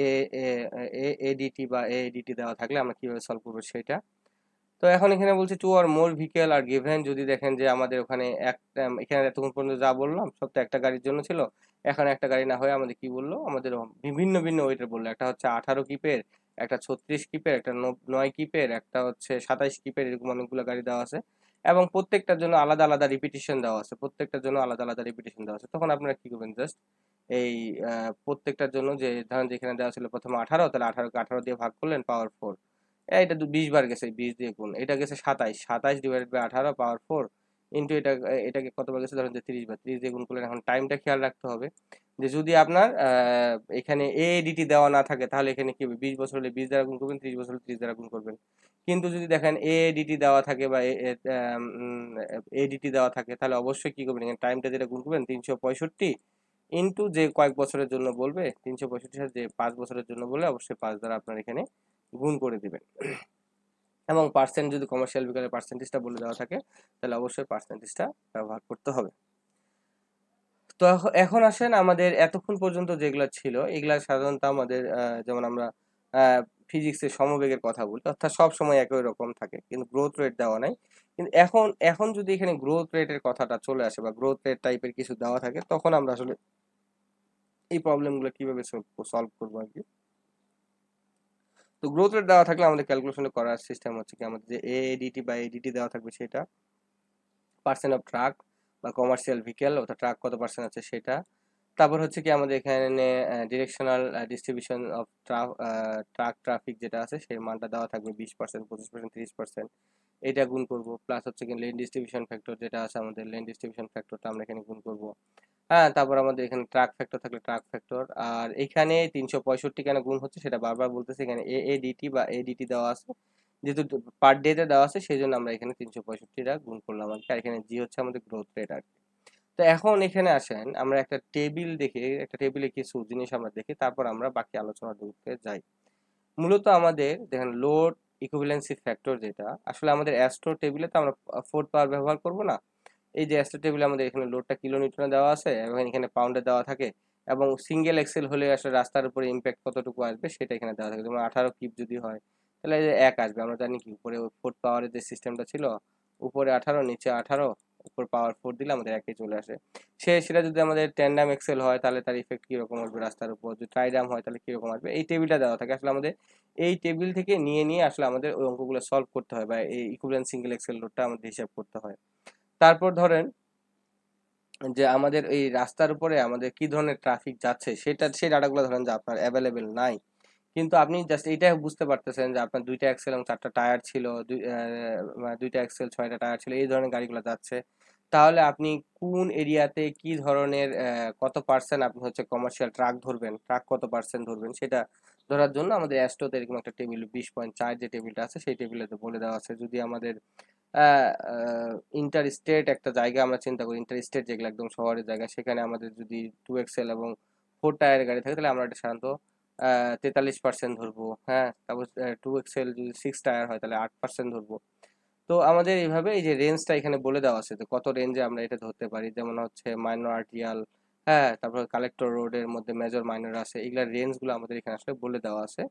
এ এডিটি বা এডিটি দেওয়া থাকলে আমরা কিভাবে সলভ করবো সেটা। তো এখন এখানে বলছে two or more vehicle are given, যদি দেখেন যে আমাদের ওখানে একটা, এখানে এতক্ষণ পর্যন্ত যা বললাম সব তো একটা গাড়ির জন্য ছিল, এখন একটা গাড়ি না হয়ে আমাদের কি বললো, আমাদের ভিন্ন ভিন্ন ওয়েটের বললো। একটা হচ্ছে 18 কিপের, একটা 36 কিপের, একটা 9 কিপের, একটা হচ্ছে 27 কিপের, এরকম অনেকগুলো গাড়ি দেওয়া আছে। এবং প্রত্যেকটার জন্য আলাদা আলাদা রিপিটিশন দেওয়া আছে, তখন আপনারা কি করবেন, জাস্ট এই প্রত্যেকটার জন্য যে ধরেন যেখানে দেওয়া ছিল প্রথমে 18, তাহলে 18কে 18 দিয়ে ভাগ করলেন, পাওয়ার 4। এটা 20 বার গেছে, 20 দিয়ে গুণ, এটা গেছে 27, 27 / 18 পাওয়ার 4 ইন্টু এটাকে কতবার গেছে, ধরেন যে 30 বার, 30 দিয়ে গুণ করলেন। এখন টাইমটা খেয়াল রাখতে হবে যে যদি আপনার এখানে এডিটি দেওয়া না থাকে, তাহলে এখানে কি হবে, 20 বছর হলে 20 দ্বারা গুণ করবেন, 30 বছর হলে 30 দ্বারা গুণ করবেন। কিন্তু যদি দেখেন এডিটি দেওয়া থাকে বা এডিটি দেওয়া থাকে, তাহলে অবশ্যই কি করবেন, এখানে টাইমটা যেটা গুণ করবেন 365 ইন্টু যে কয়েক বছরের জন্য বলবে, 365 সাথে যে 5 বছরের জন্য বলে, অবশ্যই 5 দ্বারা আপনার এখানে গুণ করে দিবেন। এবং পার্সেন্ট যদি কমার্শিয়াল ভেহিকলের পার্সেন্টেজটা বলে দেওয়া থাকে, তাহলে অবশ্যই পার্সেন্টেজটা ব্যবহার করতে হবে। তো এখন আসেন আমাদের এতক্ষণ পর্যন্ত যেগুলো ছিল এগুলা সাধারণত আমাদের যেমন আমরা ফিজিক্সের সমবেগের কথা বলি, অর্থাৎ সব সময় একই রকম থাকে, কিন্তু গ্রোথ রেট দেওয়া নাই। কিন্তু এখন যদি এখানে গ্রোথ রেটের কথাটা চলে আসে বা গ্রোথ রেট টাইপের কিছু দেওয়া থাকে, তখন আমরা আসলে এই প্রবলেমগুলো কিভাবে সলভ করবো আর কি। তো গ্রোথ রেট দেওয়া থাকলে আমাদের ক্যালকুলেশন করার সিস্টেম হচ্ছে কি, আমাদের যে এডিটি বা এডিটি দেওয়া থাকবে সেটা, পার্সেন্ট অফ ট্রাক বা কমার্শিয়াল ভেহিকেল, অর্থাৎ ট্রাক কত পার্সেন্ট আছে সেটা। তারপর হচ্ছে কি আমাদের এখানে directional distribution of truck traffic যেটা আছে সেই মানটা দেওয়া থাকবে, 20%, 25%, 30%, এটা গুণ করব। প্লাস হচ্ছে কি লেন ডিস্ট্রিবিউশন ফ্যাক্টর যেটা আছে, আমাদের লেন ডিস্ট্রিবিউশন ফ্যাক্টরটা আমরা এখানে গুণ করব। হ্যাঁ, তারপর আমাদের এখানে ট্রাক ফ্যাক্টর থাকলে ট্রাক ফ্যাক্টর। আর এখানে 365 কেন গুণ হচ্ছে সেটা বারবার বলতেছে, এখানে এডিটি বা এডিটি দেওয়া আছে, যেহেতু পার ডে তে দেওয়া আছে সেই জন্য আমরা এখানে 365 গুণ করলাম আর কি। আর এখানে জি হচ্ছে আমাদের গ্রোথ রেট আর কি। তো এখন এখানে আসেন আমরা একটা টেবিল দেখে, একটা টেবিলে কিছু জিনিস আমরা দেখি, তারপর আমরা বাকি আলোচনা করতে যাই। মূলত আমাদের দেখেন লোড ইকুইভ্যালেন্সি ফ্যাক্টর, যেটা আসলে আমাদের অ্যাস্ট্রো টেবিলে তো আমরা ফোর্থ পাওয়ার ব্যবহার করব না। এই যে অ্যাস্ট্রো টেবিলে আমাদের এখানে লোডটা কিলোনিউটনে দেওয়া আছে এবং এখানে পাউন্ডে দেওয়া থাকে, এবং সিঙ্গেল এক্সেল হলে আসলে রাস্তার উপরে ইম্প্যাক্ট কতটুকু আসবে সেটা এখানে দেওয়া থাকে। যেমন 18 কিপ যদি হয় তাহলে এই যে 1 আসবে। আমরা জানি কি উপরে ফোর্থ পাওয়ারের যে সিস্টেমটা ছিল, উপরে 18 নিচে 18, উপর পাওয়ার 4 দিলে আমাদের একই চলে আসে। সেটা যদি আমাদের ট্যান্ডাম এক্সেল হয় তাহলে তার ইফেক্ট কিরকম আসবে রাস্তার উপর, যদি ট্রাইডাম হয় তাহলে কিরকম আসবে, এই টেবিলটা দেওয়া থাকে। আসলে আমাদের এই টেবিল থেকে নিয়ে নিয়ে আসলে আমাদের ওই অঙ্কগুলো সলভ করতে হয়, বা এই ইকুইভ্যালেন্ট সিঙ্গেল এক্সেল লোডটা আমাদের হিসাব করতে হয়। তারপর ধরেন যে আমাদের এই রাস্তার উপরে আমাদের কি ধরনের ট্রাফিক যাচ্ছে, সেই ডাটাগুলো ধরেন যে আপনার অ্যাভেলেবেল নাই, কিন্তু আপনি জাস্ট এইটা বুঝতে পারতেছেন যে আপনার 2টা অ্যাক্সেল এবং 4টা টায়ার ছিল, 2টা অ্যাক্সেল 6টা টায়ার ছিল, এই ধরনের গাড়িগুলো যাচ্ছে। তাহলে আপনি কোন এরিয়াতে কি ধরনের কত পার্সেন্ট আপনি হচ্ছে কমার্শিয়াল ট্রাক ধরবেন, ট্রাক কত পার্সেন্ট ধরবেন, সেটা ধরার জন্য আমাদের অ্যাস্টোতে এরকম একটা টেবিল 20.4 যে টেবিলটা আছে সেই টেবিলে বলে দেওয়া আছে। যদি আমাদের ইন্টার স্টেট একটা জায়গা আমরা চিন্তা করি, ইন্টার স্টেট যেগুলো একদম শহরের জায়গা, সেখানে আমাদের যদি 2 এক্সেল এবং 4 টায়ারের গাড়ি থাকে তাহলে আমরা এটা সাধারণত 43% ধরবো। হ্যাঁ, তারপর 2 এক্সেল যদি 6 টায়ার হয় তাহলে 8% ধরবো। তো আমাদের এইভাবে এই যে রেঞ্জটা এখানে বলে দেওয়া আছে যে কত রেঞ্জে আমরা এটা ধরতে পারি। যেমন হচ্ছে মাইনর আর্টিয়াল, হ্যাঁ, তারপর কালেক্টর রোডের মধ্যে মেজর মাইনর আছে, এগুলা রেঞ্জগুলো আমাদের এখানে আসলে বলে দেওয়া আছে।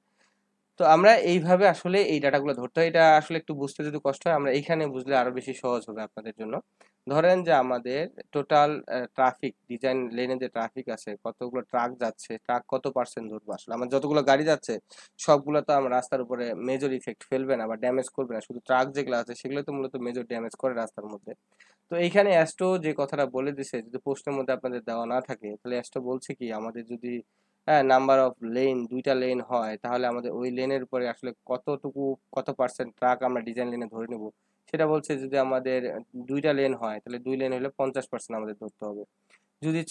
তো আমরা এইভাবে আসলে এই ডাটাগুলো ধরতে হয়। এটা আসলে একটু বুঝতে যদি কষ্ট হয়, আমরা এইখানে বুঝলে আরো বেশি সহজ হবে আপনাদের জন্য। ধরেন যে আমাদের টোটাল ট্রাফিক, ডিজাইন লেনে যে ট্রাফিক আছে, কতগুলো ট্রাক যাচ্ছে, ট্রাক কত পার্সেন্ট ধরবো। আসলে আমার যতগুলো গাড়ি যাচ্ছে সবগুলো তো আমার রাস্তার উপরে মেজর ইফেক্ট ফেলবে না বা ড্যামেজ করবে না, শুধু ট্রাক যেগুলো আছে সেগুলো তো মূলত মেজর ড্যামেজ করে রাস্তার মধ্যে। তো এইখানে অ্যাস্ট্রো যে কথাটা বলে দিছে, যদি প্রশ্নের মধ্যে আপনাদের দেওয়া না থাকে তাহলে অ্যাস্ট্রো বলছে কি আমাদের যদি নাম্বার অফ লেন 2টা লেন হয় তাহলে আমাদের ওই লেনের উপরে আসলে কতটুকু, কত পার্সেন্ট ট্রাক আমরা ডিজাইন লেনে ধরে নেব। সেটা বলছে যদি আমাদের 2টা লেন হয় তাহলে 2 লেন হলে 50% আমাদের ধরতে হবে। যদি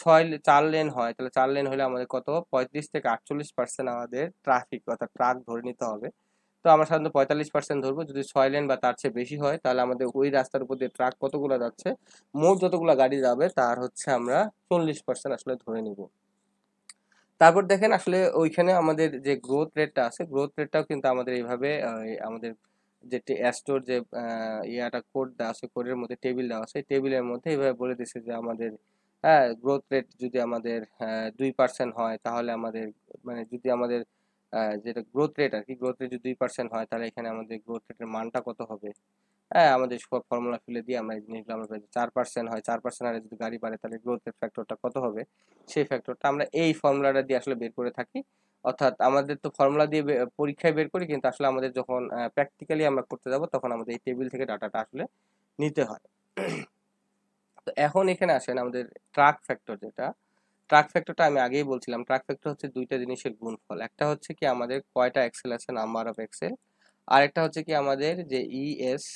4 লেন হয় তাহলে 4 লেন হলে আমাদের কত, 35 থেকে 48% আমাদের ট্রাফিক অর্থাৎ ট্রাক ধরে নিতে হবে। তো আমরা সাধারণত 45% ধরবো। যদি 6 লেন বা তার চেয়ে বেশি হয় তাহলে আমাদের ওই রাস্তার উপর দিয়ে ট্রাক কতগুলো যাচ্ছে, মোট যতগুলো গাড়ি যাবে তার হচ্ছে আমরা 40% আসলে ধরে নিব। তারপর দেখেন আসলে ওইখানে আমাদের যে গ্রোথ রেটটা আছে, গ্রোথ রেটটাও কিন্তু আমাদের এইভাবে আমাদের যে অ্যাস্টোর যে ইয়াটা কোড দেওয়া আছে, কোডের মধ্যে টেবিল দেওয়া আছে, টেবিলের মধ্যে এইভাবে বলে দিচ্ছে যে আমাদের গ্রোথ রেট যদি আমাদের 2% হয় তাহলে আমাদের, মানে যদি আমাদের যেটা গ্রোথ রেট আর কি, গ্রোথ রেট যদি 2% হয় তাহলে এখানে আমাদের গ্রোথ রেটের মানটা কত হবে। হ্যাঁ, আমাদের সব ফর্মুলা ফেলে দিয়ে আমরা এই জিনিসগুলো আমরা পেয়েছি। 4% হয়, 4% হারে যদি গাড়ি বাড়ে তাহলে গ্রোথ রেট ফ্যাক্টরটা কত হবে, সেই ফ্যাক্টরটা আমরা এই ফর্মুলাটা দিয়ে আসলে বের করে থাকি। অর্থাৎ আমাদের তো ফর্মুলা দিয়ে পরীক্ষায় বের করি, কিন্তু আসলে আমাদের যখন প্র্যাকটিক্যালি আমরা করতে যাব তখন আমাদের এই টেবিল থেকে ডাটাটা আসলে নিতে হয়। তো এখন এখানে আসেন আমাদের ট্রাক ফ্যাক্টর, যেটা ট্রাক ফ্যাক্টরটা আমি আগেই বলছিলাম, ট্রাক ফ্যাক্টর হচ্ছে 2টা জিনিসের গুণফল। একটা হচ্ছে কি আমাদের কয়টা এক্সেল আছে, নাম্বার অফ এক্সেল, আর একটা হচ্ছে কি আমাদের যে ইএস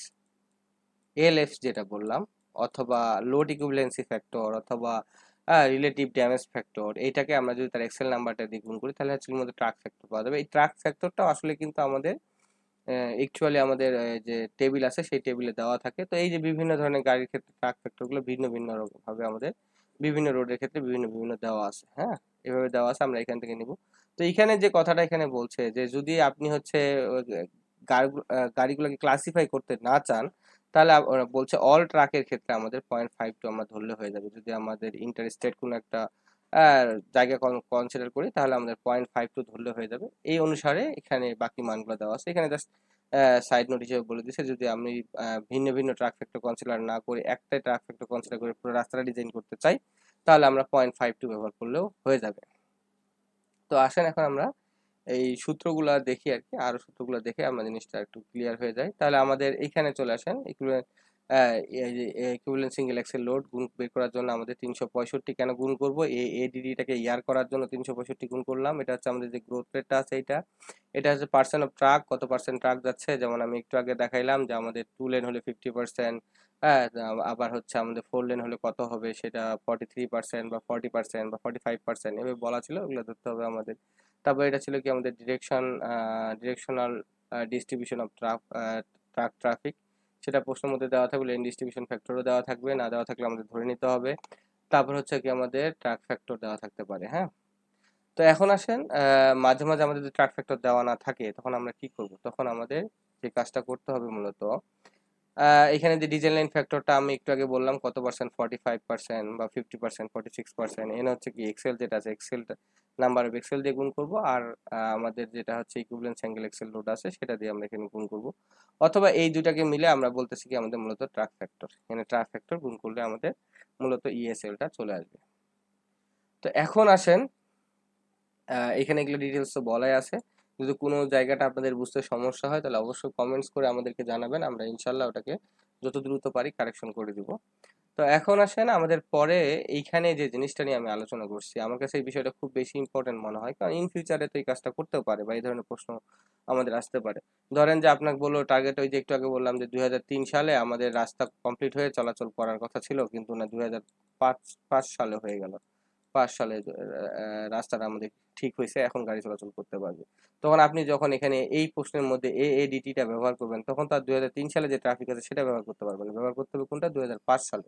এলএফ যেটা বললাম, অথবা লোড ইকুইভ্যালেন্সি ফ্যাক্টর, অথবা রিলেটিভ ড্যামেজ ফ্যাক্টর, এইটাকে আমরা যদি তার এক্সেল নাম্বারটা দিয়ে গুণ করি তাহলে হচ্ছে মধ্যে ট্রাক ফ্যাক্টর পাওয়া যাবে। এই ট্রাক ফ্যাক্টরটাও আসলে কিন্তু আমাদের অ্যাকচুয়ালি আমাদের যে টেবিল আছে সেই টেবিলে দেওয়া থাকে। তো এই যে বিভিন্ন ধরনের গাড়ির ক্ষেত্রে ট্রাক ফ্যাক্টরগুলো ভিন্ন ভিন্ন রকম ভাবে আমাদের বিভিন্ন রোডের ক্ষেত্রে বিভিন্ন বিভিন্ন দেওয়া আছে। হ্যাঁ, এভাবে দেওয়া আছে, আমরা এখান থেকে নিব। তো এইখানে যে কথাটা এখানে বলছে যে যদি আপনি হচ্ছে গাড়িগুলোকে ক্লাসিফাই করতে না চান তাহলে ওরা বলছে অল ট্রাকের ক্ষেত্রে আমাদের 0.52 আমরা ধরলে হয়ে যাবে। যদি আমাদের ইন্টার স্টেট কোনো একটা আহ, জায়গা কনসিডার করি তাহলে আমাদের 0.52 ধরলে হয়ে যাবে। এই অনুসারে এখানে বাকি মানগুলো দেওয়া আছে। এখানে জাস্ট সাইড নোট হিসেবে বলে দিচ্ছে যদি আমি ভিন্ন ভিন্ন ট্রাক ফ্যাক্টর কনসিডার না করে একটাই ট্রাক ফ্যাক্টর কনসিডার করে পুরো রাস্তাটা ডিজাইন করতে চাই তাহলে আমরা 0.52 ব্যবহার করলেও হয়ে যাবে। তো আসেন এখন আমরা এই সূত্রগুলা দেখি আর কি, আরো সূত্রগুলো দেখে আমরা জিনিসটা একটু ক্লিয়ার হয়ে যায়। তাহলে আমাদের এইখানে চলে আসেন ইকুইভ্যালেন্ট সিঙ্গেল এক্সেল লোড গুণ বের করার জন্য আমাদের 365 কেন গুণ করব, এডিডিটাকে ইয়ার করার জন্য 365 গুণ করলাম। এটা হচ্ছে আমাদের যে গ্রোথ রেটটা আছে এইটা, এটা হচ্ছে পার্সেন্ট অফ ট্রাক, কত পার্সেন্ট ট্রাক যাচ্ছে। যেমন আমি একটু আগে দেখাইলাম যে আমাদের 2 লেন হলে 50%, হ্যাঁ, আবার হচ্ছে আমাদের 4 লেন হলে কত হবে, সেটা 43% বা 40% বা 45% এভাবে বলা ছিল, ওগুলো ধরতে হবে আমাদের। তারপর এটা ছিল কি আমাদের ডিরেকশনাল ডিস্ট্রিবিউশন অফ ট্রাফিক, সেটা প্রশ্নের মধ্যে দেওয়া থাকবে। লেন ডিস্ট্রিবিউশন ফ্যাক্টরও দেওয়া থাকবে, না দেওয়া থাকলে আমাদের ধরে নিতে হবে। তারপর হচ্ছে কি আমাদের ট্রাক ফ্যাক্টর দেওয়া থাকতে পারে। হ্যাঁ, তো এখন আসেন মাঝে মাঝে আমাদের যদি ট্রাক ফ্যাক্টর দেওয়া না থাকে তখন আমরা কি করব? তখন আমাদের যে কাজটা করতে হবে মূলত এখানে যে ডিজাইন লাইন ফ্যাক্টরটা আমি একটু আগে বললাম কত পার্সেন্ট, 45% বা 50%, 46%, এখানে হচ্ছে কি এক্সেল যেটা আছে এক্সেল নাম্বার অফ এক্সেল দিয়ে গুণ করব, আর আমাদের যেটা হচ্ছে ইকুইভ্যালেন্স অ্যাঙ্গেল এক্সেল লোড আছে সেটা দিয়ে আমরা এখানে গুণ করব, অথবা এই দুটাকে মিলে আমরা বলতেছি কি আমাদের মূলত ট্রাক ফ্যাক্টর, এখানে ট্রাক ফ্যাক্টর গুণ করলে আমাদের মূলত ইএসএলটা চলে আসবে। তো এখন আসেন এখানে এগুলো ডিটেলস তো বলাই আছে, যদি কোনো জায়গাটা আপনাদের বুঝতে সমস্যা হয় তাহলে অবশ্যই কমেন্টস করে আমাদেরকে জানাবেন, আমরা ইনশাল্লাহ ওটাকে যত দ্রুত পারি কারেকশন করে দিব। তো এখন আসেন আমাদের পরে এইখানে যে জিনিসটা নিয়ে আমি আলোচনা করছি, আমার কাছে এই বিষয়টা খুব বেশি ইম্পর্টেন্ট মনে হয়, কারণ ইন ফিউচারে তো এই কাজটা করতেও পারে বা এই ধরনের প্রশ্ন আমাদের আসতে পারে। ধরেন যে আপনাকে বললো টার্গেট, ওই যে একটু আগে বললাম যে 2003 সালে আমাদের রাস্তা কমপ্লিট হয়ে চলাচল করার কথা ছিল, কিন্তু না 2005 সালে হয়ে গেল। 5 সালে রাস্তাটা আমাদের ঠিক হয়েছে, এখন গাড়ি চলাচল করতে পারবে। তখন আপনি যখন এখানে এই প্রশ্নের মধ্যে এএডিটিটা ব্যবহার করবেন তখন তো আর 2003 সালে যে ট্রাফিক আছে সেটা ব্যবহার করতে পারবেন না, ব্যবহার করতে হবে কোনটা? 2005 সালে।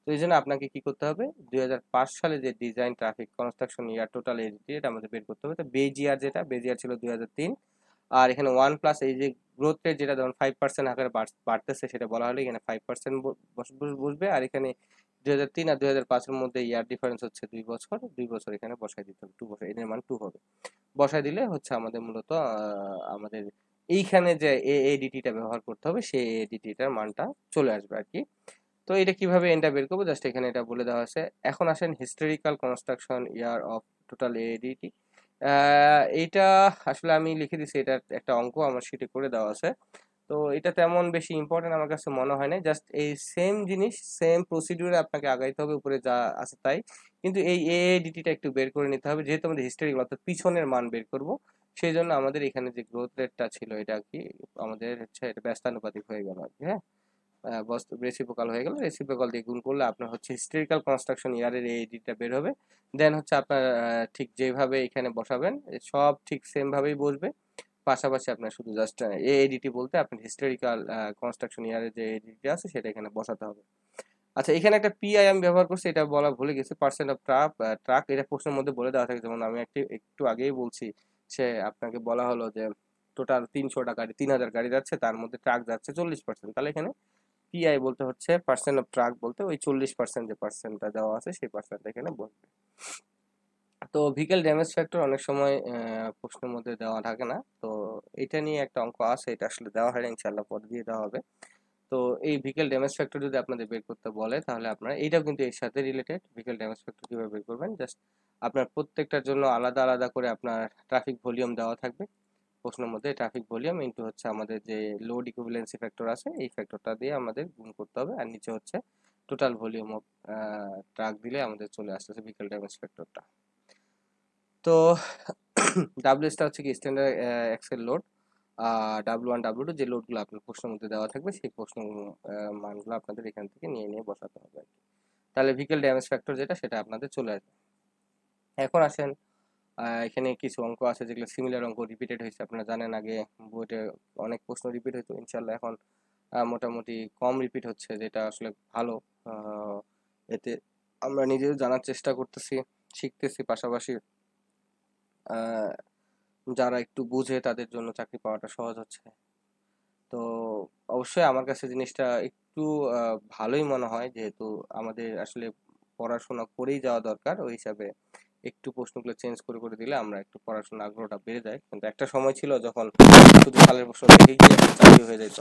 তো এই জন্য আপনাকে কি করতে হবে? 2005 সালে যে ডিজাইন ট্রাফিক কনস্ট্রাকশন ইয়ার টোটাল এডিটি এটা আমাদের বের করতে হবে। তো বেজিয়ার, যেটা বেজিয়ার ছিল 2003, আর এখানে 1 প্লাস এই যে গ্রোথ রেট যেটা ধরুন 5% আকারে বাড়তেছে সেটা বলা হলে এখানে 5% বসবে, আর এখানে 2003 আর 2005-এর মধ্যে ইয়ার ডিফারেন্স হচ্ছে 2 বছর, 2 বছর এখানে বসাই দিতে হবে, 2 বছর, এর মান 2 হবে। বসাই দিলে হচ্ছে আমাদের মূলত আমাদের এইখানে যে এডিটিটা ব্যবহার করতে হবে সেই এডিটিটার মানটা চলে আসবে আর কি। তো এটা কিভাবে এনটা বের করবো জাস্ট এখানে এটা বলে দেওয়া আছে। এখন আসেন historical construction year of total ADT, এইটা আসলে আমি লিখে দিছি, এটা একটা অঙ্ক আমার শিটে করে দেওয়া আছে। তো এটা তেমন বেশি ইম্পর্টেন্ট আমার কাছে মনে হয় না, জাস্ট এই সেম জিনিস সেম প্রসিডিউরে আপনাকে আগাইতে হবে, উপরে যা আছে তাই, কিন্তু এই এডিটিটা একটু বের করে নিতে হবে, যেহেতু আমাদের হিস্টোরিক্যাল অর্থাৎ পিছনের মান বের করব, সেই জন্য আমাদের এখানে যে গ্রোথ রেটটা ছিল এটা কি আমাদের হচ্ছে এটা ব্যস্তানুপাতিক হয়ে গেল আর কি। হ্যাঁ, রেসিপ্রোকাল হয়ে গেল, রেসিপ্রোকাল দিয়ে গুণ করলে আপনার হচ্ছে হিস্ট্রিক্যাল কনস্ট্রাকশন ইয়ারের এই এডিটটা বের হবে। দেন হচ্ছে আপনার ঠিক যেভাবে এখানে বসাবেন সব ঠিক সেম ভাবেই বসবে, পাশাপাশি আপনার শুধু জাস্ট এ এডিটি বলতে আপনার হিস্টোরিক্যাল কনস্ট্রাকশন ইয়ারের যে এডিটি আছে সেটা এখানে বসাতে হবে। আচ্ছা, এখানে একটা পিআই আমি ব্যবহার করছি, এটা বলা ভুলে গেছি, পার্সেন্ট অফ ট্রাক, এটা প্রশ্নের মধ্যে বলে দেওয়া থাকে, যেমন আমি একটু আগেই বলছি, সে আপনাকে বলা হলো যে টোটাল 300টা গাড়ি, 3000 গাড়ি যাচ্ছে, তার মধ্যে ট্রাক যাচ্ছে 40%, তাহলে এখানে পিআই বলতে হচ্ছে পার্সেন্ট অফ ট্রাক বলতে ওই 40% যে পার্সেন্টটা দেওয়া আছে সেই পার্সেন্টটা এখানে বলবে। তো ভেহিক্যাল ড্যামেজ ফ্যাক্টর অনেক সময় প্রশ্নের মধ্যে দেওয়া থাকে না, তো এটা নিয়ে একটা অঙ্ক আছে, এটা আসলে দেওয়া হয় না, ইনশাল্লাহ পরে দিয়ে দেওয়া হবে। তো এই ভেহিক্যাল ড্যামেজ ফ্যাক্টর যদি আপনাদের বের করতে বলে তাহলে আপনারা এইটাও কিন্তু এর সাথে রিলেটেড, ভেহিক্যাল ড্যামেজ ফ্যাক্টর কিভাবে বের করবেন, জাস্ট আপনার প্রত্যেকটার জন্য আলাদা আলাদা করে আপনার ট্রাফিক ভলিউম দেওয়া থাকবে প্রশ্নের মধ্যে, ট্রাফিক ভলিউম ইনটু হচ্ছে আমাদের যে লোড ইকুইভ্যালেন্সি ফ্যাক্টর আছে এই ফ্যাক্টরটা দিয়ে আমাদের গুণ করতে হবে, আর নিচে হচ্ছে টোটাল ভলিউম অফ ট্রাক দিলে আমাদের চলে আসতেছে ভেহিক্যাল ড্যামেজ ফ্যাক্টরটা। তো ডাব্লিউএসটা হচ্ছে কি standard Excel load, W1 W2 যে লোডগুলো আপনার প্রশ্নের মধ্যে দেওয়া থাকবে সেই প্রশ্ন মানগুলো আপনাদের এখান থেকে নিয়ে নিয়ে বসাতে হবে আর কি। তাহলে ভেহিক্যাল ড্যামেজ ফ্যাক্টর যেটা সেটা আপনাদের চলে আসবে। এখন আসেন এখানে কিছু অঙ্ক আছে যেগুলো সিমিলার অঙ্ক রিপিটেড হয়েছে, আপনারা জানেন আগে বইতে অনেক প্রশ্ন রিপিট হতো, ইনশাল্লাহ এখন মোটামুটি কম রিপিট হচ্ছে, যেটা আসলে ভালো। এতে আমরা নিজেও জানার চেষ্টা করতেছি, শিখতেছি, পাশাপাশি আহ, যারা একটু বুঝে তাদের জন্য চাকরি পাওয়াটা সহজ হচ্ছে। তো অবশ্যই আমার কাছে জিনিসটা একটু ভালোই মনে হয়, যেহেতু আমাদের আসলে পড়াশোনা করেই যাওয়া দরকার, ওই হিসাবে একটু প্রশ্নগুলো চেঞ্জ করে করে দিলে আমরা একটু পড়াশোনার আগ্রহটা বেড়ে যায়। কিন্তু একটা সময় ছিল যখন শুধু সালের প্রশ্ন দেখে গিয়ে চাকরি হয়ে যেত,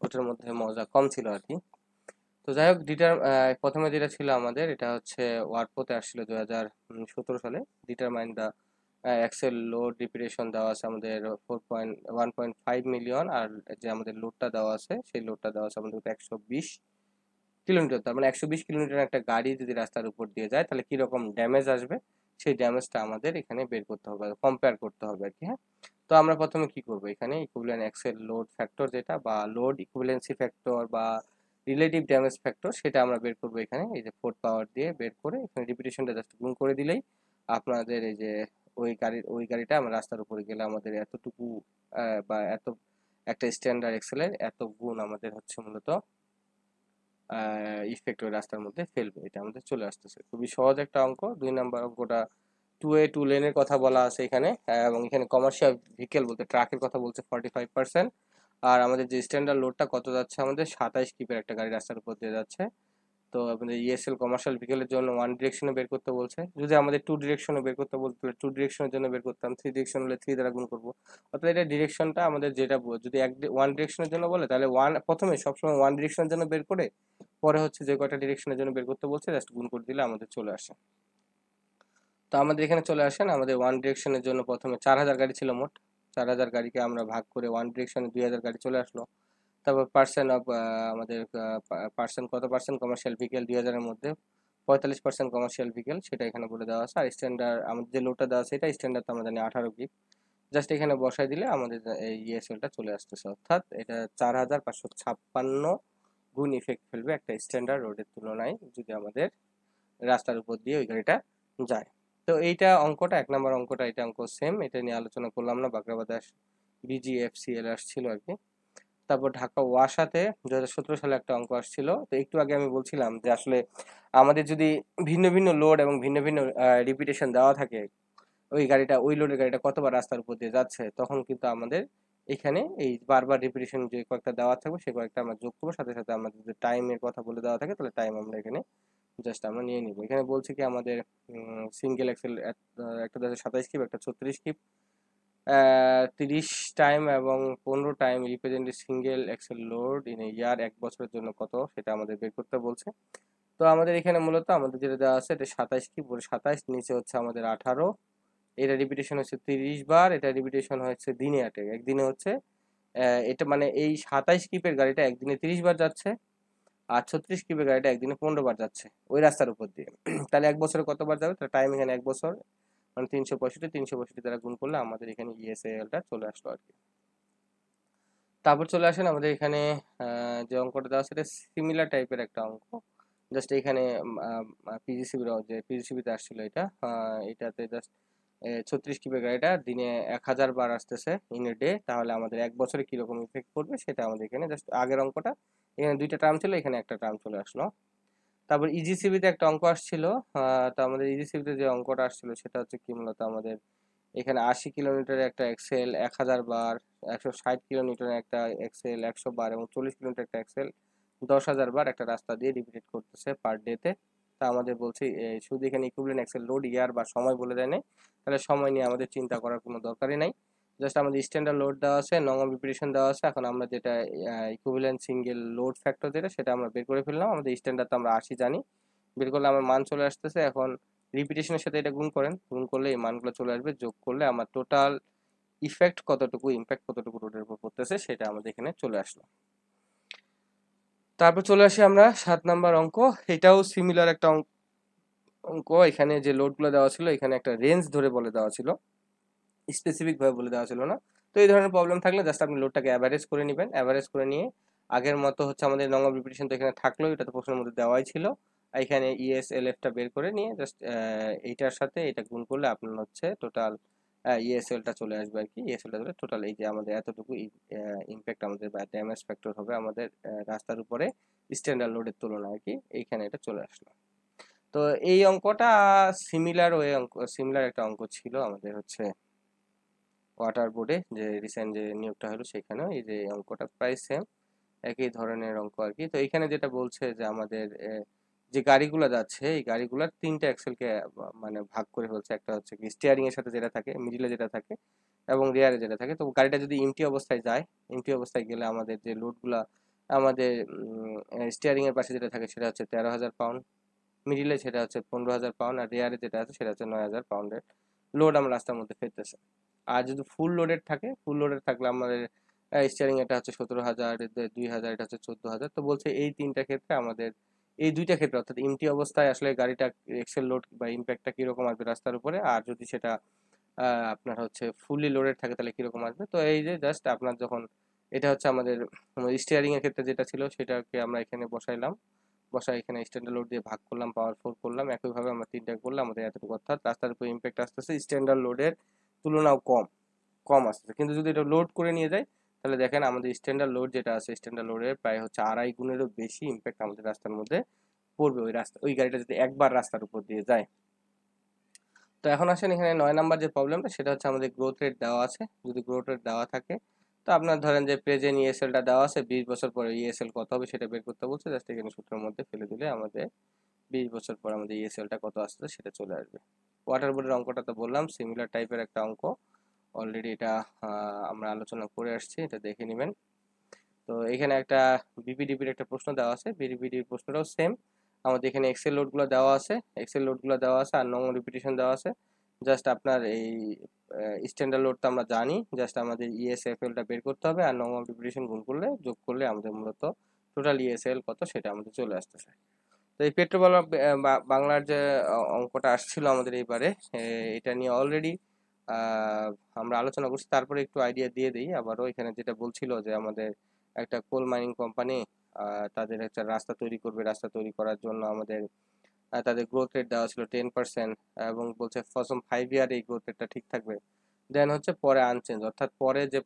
ওটার মধ্যে মজা কম ছিল আর কি। তো যাই হোক, প্রথমে যেটা ছিল আমাদের এটা হচ্ছে ওয়ার্ডপোতে আসছিল 2017 সালে, determine the axle load repetition দেওয়া আছে আমাদের 1.5 মিলিয়ন, আর যে আমাদের লোডটা দেওয়া আছে সেই লোডটা দেওয়া আছে আমাদের 120 কিলোমিটার, তার মানে 120 কিলোমিটার একটা গাড়ি যদি রাস্তার উপর দিয়ে যায় তাহলে কিরকম ড্যামেজ আসবে সেই ড্যামেজটা আমাদের এখানে বের করতে হবে, কম্পেয়ার করতে হবে আর কি। হ্যাঁ, তো আমরা প্রথমে কি করব, এখানে ইকুইভ্যালেন্ট এক্সেল লোড ফ্যাক্টর যেটা বা লোড ইকুইভ্যালেন্সি ফ্যাক্টর বা রিলেটিভ ড্যামেজ ফ্যাক্টর সেটা আমরা বের করব এখানে, এই যে 4 পাওয়ার দিয়ে বের করে এখানে রিপিটেশনটা জাস্ট গুণ করে দিলেই আপনাদের এই যে ওই গাড়িটা আমরা রাস্তার উপরে গেলে আমাদের এতটুকু বা এত একটা স্ট্যান্ডার্ড এক্সেলের এত গুণ আমাদের হচ্ছে মূলত ইফেক্ট ওই রাস্তার মধ্যে ফেলবে, এটা আমাদের চলে আসতেছে। খুবই সহজ একটা অঙ্ক। 2 নম্বর অঙ্কটা 2A 2 লেনের কথা বলা আছে এখানে, এবং এখানে কমার্শিয়াল ভেহিকেল বলতে ট্রাকের কথা বলছে 45%। আর আমাদের যে স্ট্যান্ডার্ড লোডটা কত যাচ্ছে, আমাদের 27 কিপের একটা গাড়ি রাস্তার উপর দিয়ে যাচ্ছে। তো আমাদের ইএসএল কমার্শিয়াল ভেহিকেলের জন্য 1 ডিরেকশনে বের করতে বলছে। যদি আমাদের 2 ডিরেকশনে বের করতে বলতো তাহলে 2 ডিরেকশনের জন্য বের করতাম, 3 ডিরেকশন হলে 3 দ্বারা গুণ করবো। অর্থাৎ এটা ডিরেকশনটা আমাদের যেটা যদি 1 ডিরেকশনের জন্য বলে তাহলে প্রথমে সবসময় 1 ডিরেকশনের জন্য বের করে পরে হচ্ছে যে কয়টা ডিরেকশনের জন্য বের করতে বলছে জাস্ট গুণ করে দিলে আমাদের চলে আসে। তো আমাদের এখানে চলে আসেন, আমাদের 1 ডিরেকশনের জন্য প্রথমে 4000 গাড়ি ছিল মোট। 4000 গাড়িকে আমরা ভাগ করে 1 ডিরেকশনে 2000 গাড়ি চলে আসলো। তারপর পার্সেন্ট অফ আমাদের পার্সেন্ট কত পার্সেন্ট কমার্শিয়াল ভেহিকেল 2000-এর মধ্যে 45% কমার্শিয়াল ভেহিকেল, সেটা এখানে বলে দেওয়া আছে। আর স্ট্যান্ডার্ড আমাদের যে লোডটা দেওয়া আছে এটা স্ট্যান্ডার্ড তো আমরা জানি 18 কিপ। জাস্ট এখানে বসাই দিলে আমাদের এই ইএসএলটা চলে আসতেছে, অর্থাৎ এটা 4556 গুণ ইফেক্ট ফেলবে একটা স্ট্যান্ডার্ড রোডের তুলনায় যদি আমাদের রাস্তার উপর দিয়ে ওই গাড়িটা যায়। তো এইটা অঙ্কটা 1 নম্বর অঙ্কটা, এটা অঙ্ক সেম, এটা নিয়ে আলোচনা করলাম না, বাগড়াবাদ BGFCL আসছিল আর কি। তারপর ঢাকা ওয়াসাতে 2017 সালে একটা অঙ্ক আসছিল। তো একটু আগে আমি বলছিলাম যে আসলে আমাদের যদি ভিন্ন ভিন্ন লোড এবং ভিন্ন ভিন্ন রিপিটেশন দেওয়া থাকে, ওই লোডের গাড়িটা কতবার রাস্তার উপর দিয়ে যাচ্ছে, তখন কিন্তু আমাদের এখানে এই বারবার রিপিটেশন যে কয়েকটা দেওয়া থাকবে সে কয়েকটা আমরা যোগ করবো, সাথে সাথে আমাদের যদি টাইমের কথা বলে দেওয়া থাকে তাহলে টাইম আমরা এখানে জাস্ট আমরা নিয়ে নিব। এখানে বলছে কি আমাদের সিঙ্গেল এক্সেল একটা 27 কিপ, একটা 36 কিপ, 30 টাইম এবং 15 time represent single axle load in a year, 1 বছরের জন্য কত সেটা আমাদের বের করতে বলছে। তো আমাদের এখানে মূলত আমাদের যেটা দেওয়া আছে এটা 27 কিপ, 27 নিচে হচ্ছে আমাদের 18, এটা রিপিটেশন হচ্ছে 30 বার, এটা রিপিটেশন হচ্ছে দিনে একদিনে হচ্ছে এটা মানে এই 27 কিপের গাড়িটা একদিনে 30 বার যাচ্ছে, আর 36 কিপের গাড়িটা একদিনে 15 বার যাচ্ছে ওই রাস্তার উপর দিয়ে। তাহলে 1 বছরে কতবার যাবে, তাহলে টাইম এখানে 1 বছর মানে 365 দ্বারা গুণ করলে আমাদের এখানে ইএসএলটা চলে আসলো আর কি। তারপর চলে আসেন আমাদের এখানে যে অঙ্কটা দেওয়া আছে এটা সিমিলার টাইপের একটা অঙ্ক। জাস্ট এখানে পিজিসিবির যে পিজিসিবিতে আসছিল এটাতে জাস্ট 36 কিপের গাড়িটা দিনে 1000 বার আসতেছে ইন এ ডে, তাহলে আমাদের 1 বছরে কিরকম ইফেক্ট পড়বে সেটা আমাদের এখানে জাস্ট আগের অঙ্কটা, এখানে 2টা টার্ম ছিল, এখানে একটা টার্ম চলে আসলো। তারপর ইজিসিবিতে একটা অঙ্ক আসছিল। তো আমাদের ইজিসিবিতে যে অঙ্কটা আসছিল সেটা হচ্ছে কি মূলত আমাদের এখানে 80 কিলোমিটারের একটা এক্সেল 1000 বার, 160 কিলোমিটারের একটা এক্সেল 100 বার এবং 40 কিলোমিটার একটা এক্সেল 10,000 বার একটা রাস্তা দিয়ে রিপিটেড করতেছে পার ডেতে। তা আমাদের বলছি শুধু এখানে ইকুইভ্যালেন্ট এক্সেল লোড ইয়ার বা সময় বলে দেয় নাই, তাহলে সময় নিয়ে আমাদের চিন্তা করার কোনো দরকারই নাই। জাস্ট আমাদের স্ট্যান্ডার্ড লোড দেওয়া আছে, নং অফ রিপিটেশন দেওয়া আছে। এখন আমরা যেটা ইকুইভ্যালেন্ট সিঙ্গেল লোড ফ্যাক্টর যেটা সেটা আমরা বের করে ফেললাম। আমাদের স্ট্যান্ডার্ড তো আমরা 80 জানি, বের করলে আমার মান চলে আসতেছে। এখন রিপিটেশনের সাথে এটা গুণ করেন, গুণ করলে এই মানগুলো চলে আসবে, যোগ করলে আমার টোটাল ইফেক্ট কতটুকু, ইম্প্যাক্ট কতটুকু রোডের উপর পড়তেছে সেটা আমাদের এখানে চলে আসলো। তারপর চলে আসি আমরা 7 নম্বর অঙ্ক। এটাও সিমিলার একটা অঙ্ক। এখানে যে লোডগুলো দেওয়া ছিল এখানে একটা রেঞ্জ ধরে বলে দেওয়া ছিল, স্পেসিফিক ভাবে বলে দেওয়া ছিল না। তো এই ধরনের প্রবলেম থাকলে জাস্ট আপনি লোডটাকে অ্যাভারেজ করে নেবেন, অ্যাভারেজ করে নিয়ে আগের মতো হচ্ছে আমাদের নং অফ রিপিটেশন তো এখানে থাকলো, এটা তো প্রশ্নের মধ্যে দেওয়াই ছিল। এখানে ইএসএলএফটা বের করে নিয়ে জাস্ট এইটার সাথে এটা গুণ করলে আপনার হচ্ছে টোটাল ইএসএলটা চলে আসবে আর কি। ইএসএলটা চলে টোটাল এই যে আমাদের এতটুকু ইম্প্যাক্ট আমাদের বা ড্যামেজ ফ্যাক্টর হবে আমাদের রাস্তার উপরে স্ট্যান্ডার্ড লোডের তুলনায় আর কি, এইখানে এটা চলে আসলো। তো এই অঙ্কটা সিমিলার একটা অঙ্ক ছিল আমাদের হচ্ছে ওয়াটার বোর্ডে, যে রিসেন্ট যে নিয়োগটা হলো সেখানেও এই যে অঙ্কটা প্রায় সেম, একই ধরনের অঙ্ক আর কি। তো এখানে যেটা বলছে যে আমাদের যে গাড়িগুলো যাচ্ছে এই গাড়িগুলোর 3টা অ্যাক্সেলকে মানে ভাগ করে ফেলছে। একটা হচ্ছে কি স্টিয়ারিং এর সাথে যেটা থাকে, মিডিলে যেটা থাকে এবং রিয়ারে যেটা থাকে। তো গাড়িটা যদি এমটি অবস্থায় যায়, এমটি অবস্থায় গেলে আমাদের যে লোডগুলা আমাদের স্টিয়ারিং এর পাশে যেটা থাকে সেটা হচ্ছে 13,000 পাউন্ড, মিডিলে সেটা হচ্ছে 15,000 পাউন্ড, আর রিয়ারে যেটা আছে সেটা হচ্ছে 9,000 পাউন্ডের লোড আমরা রাস্তার মধ্যে ফেলতেছে। আর যদি ফুল লোডেড থাকে, ফুল লোডেড থাকলে আমাদের স্টিয়ারিং এটা হচ্ছে 17,000, 2,000, এটা হচ্ছে 14,000। তো বলছে এই 3টা ক্ষেত্রে আমাদের এই 2টা ক্ষেত্রে অর্থাৎ এমটি অবস্থায় আসলে গাড়িটা এক্সেল লোড বা ইম্প্যাক্টটা কিরকম আসবে রাস্তার উপরে, আর যদি সেটা আপনার হচ্ছে ফুললি লোডেড থাকে তাহলে কিরকম আসবে। তো এই যে জাস্ট আপনার যখন এটা হচ্ছে আমাদের স্টিয়ারিং এর ক্ষেত্রে যেটা ছিল সেটাকে আমরা এখানে বসাইলাম, বসাই এখানে স্ট্যান্ডার্ড লোড দিয়ে ভাগ করলাম, পাওয়ার 4 করলাম, একইভাবে আমরা 3টা করলে আমাদের এতটুকু, অর্থাৎ রাস্তার উপর ইম্প্যাক্ট আসতেছে স্ট্যান্ডার্ড লোডের তুলনাও কম কম আসতেছে। কিন্তু যদি এটা লোড করে নিয়ে যায় তাহলে দেখেন আমাদের স্ট্যান্ডার্ড লোড যেটা আছে, স্ট্যান্ডার্ড লোডের প্রায় হচ্ছে 2.5 গুণেরও বেশি ইম্প্যাক্ট আমাদের রাস্তার মধ্যে পড়বে ওই গাড়িটা যদি একবার রাস্তার উপর দিয়ে যায়। তো এখন আসেন এখানে 9 নাম্বার যে প্রবলেমটা, সেটা হচ্ছে আমাদের গ্রোথ রেট দেওয়া আছে। যদি গ্রোথ রেট দেওয়া থাকে, তো আপনার ধরেন যে প্রেজেন্ট ইএসএলটা দেওয়া আছে, 20 বছর পরে ইএসএল কত হবে সেটা বের করতে বলছে। জাস্ট এখানে সূত্রের মধ্যে ফেলে দিলে আমাদের 20 বছর পর আমাদের ইএসএলটা কত আসছে সেটা চলে আসবে। ওয়াটার বোর্ডের অঙ্কটা তো বললাম, সিমিলার টাইপের একটা অঙ্ক, অলরেডি এটা আমরা আলোচনা করে আসছি, এটা দেখে নেবেন। তো এখানে একটা বিপিডিপির একটা প্রশ্ন দেওয়া আছে, বিপিডিপির প্রশ্নটাও সেম। আমাদের এখানে এক্সেল লোডগুলো দেওয়া আছে, এক্সেল লোডগুলো দেওয়া আছে আর নং রিপিটেশন দেওয়া আছে। জাস্ট আপনার এই স্ট্যান্ডার্ড লোডটা আমরা জানি, জাস্ট আমাদের ইএসএফএলটা বের করতে হবে আর নং রিপিটেশন গুণ করলে, যোগ করলে আমাদের মূলত টোটাল ইএসএল কত সেটা আমাদের চলে আসতেছে। তো এই পেট্রো বাংলার যে অঙ্কটা আসছিল আমাদের এইবারে, এটা নিয়ে অলরেডি আমরা আলোচনা করছি। তারপরে একটু আইডিয়া দিয়ে দিই আবারও। এখানে যেটা বলছিল যে আমাদের একটা কোল মাইনিং কোম্পানি তাদের একটা রাস্তা তৈরি করবে, রাস্তা তৈরি করার জন্য আমাদের তাদের গ্রোথ রেট দেওয়া ছিল 10%, এবং বলছে প্রথম 5 ইয়ার এই গ্রোথ রেটটা ঠিক থাকবে। দেন হচ্ছে পরে আনচেঞ্জ, অর্থাৎ পরে যে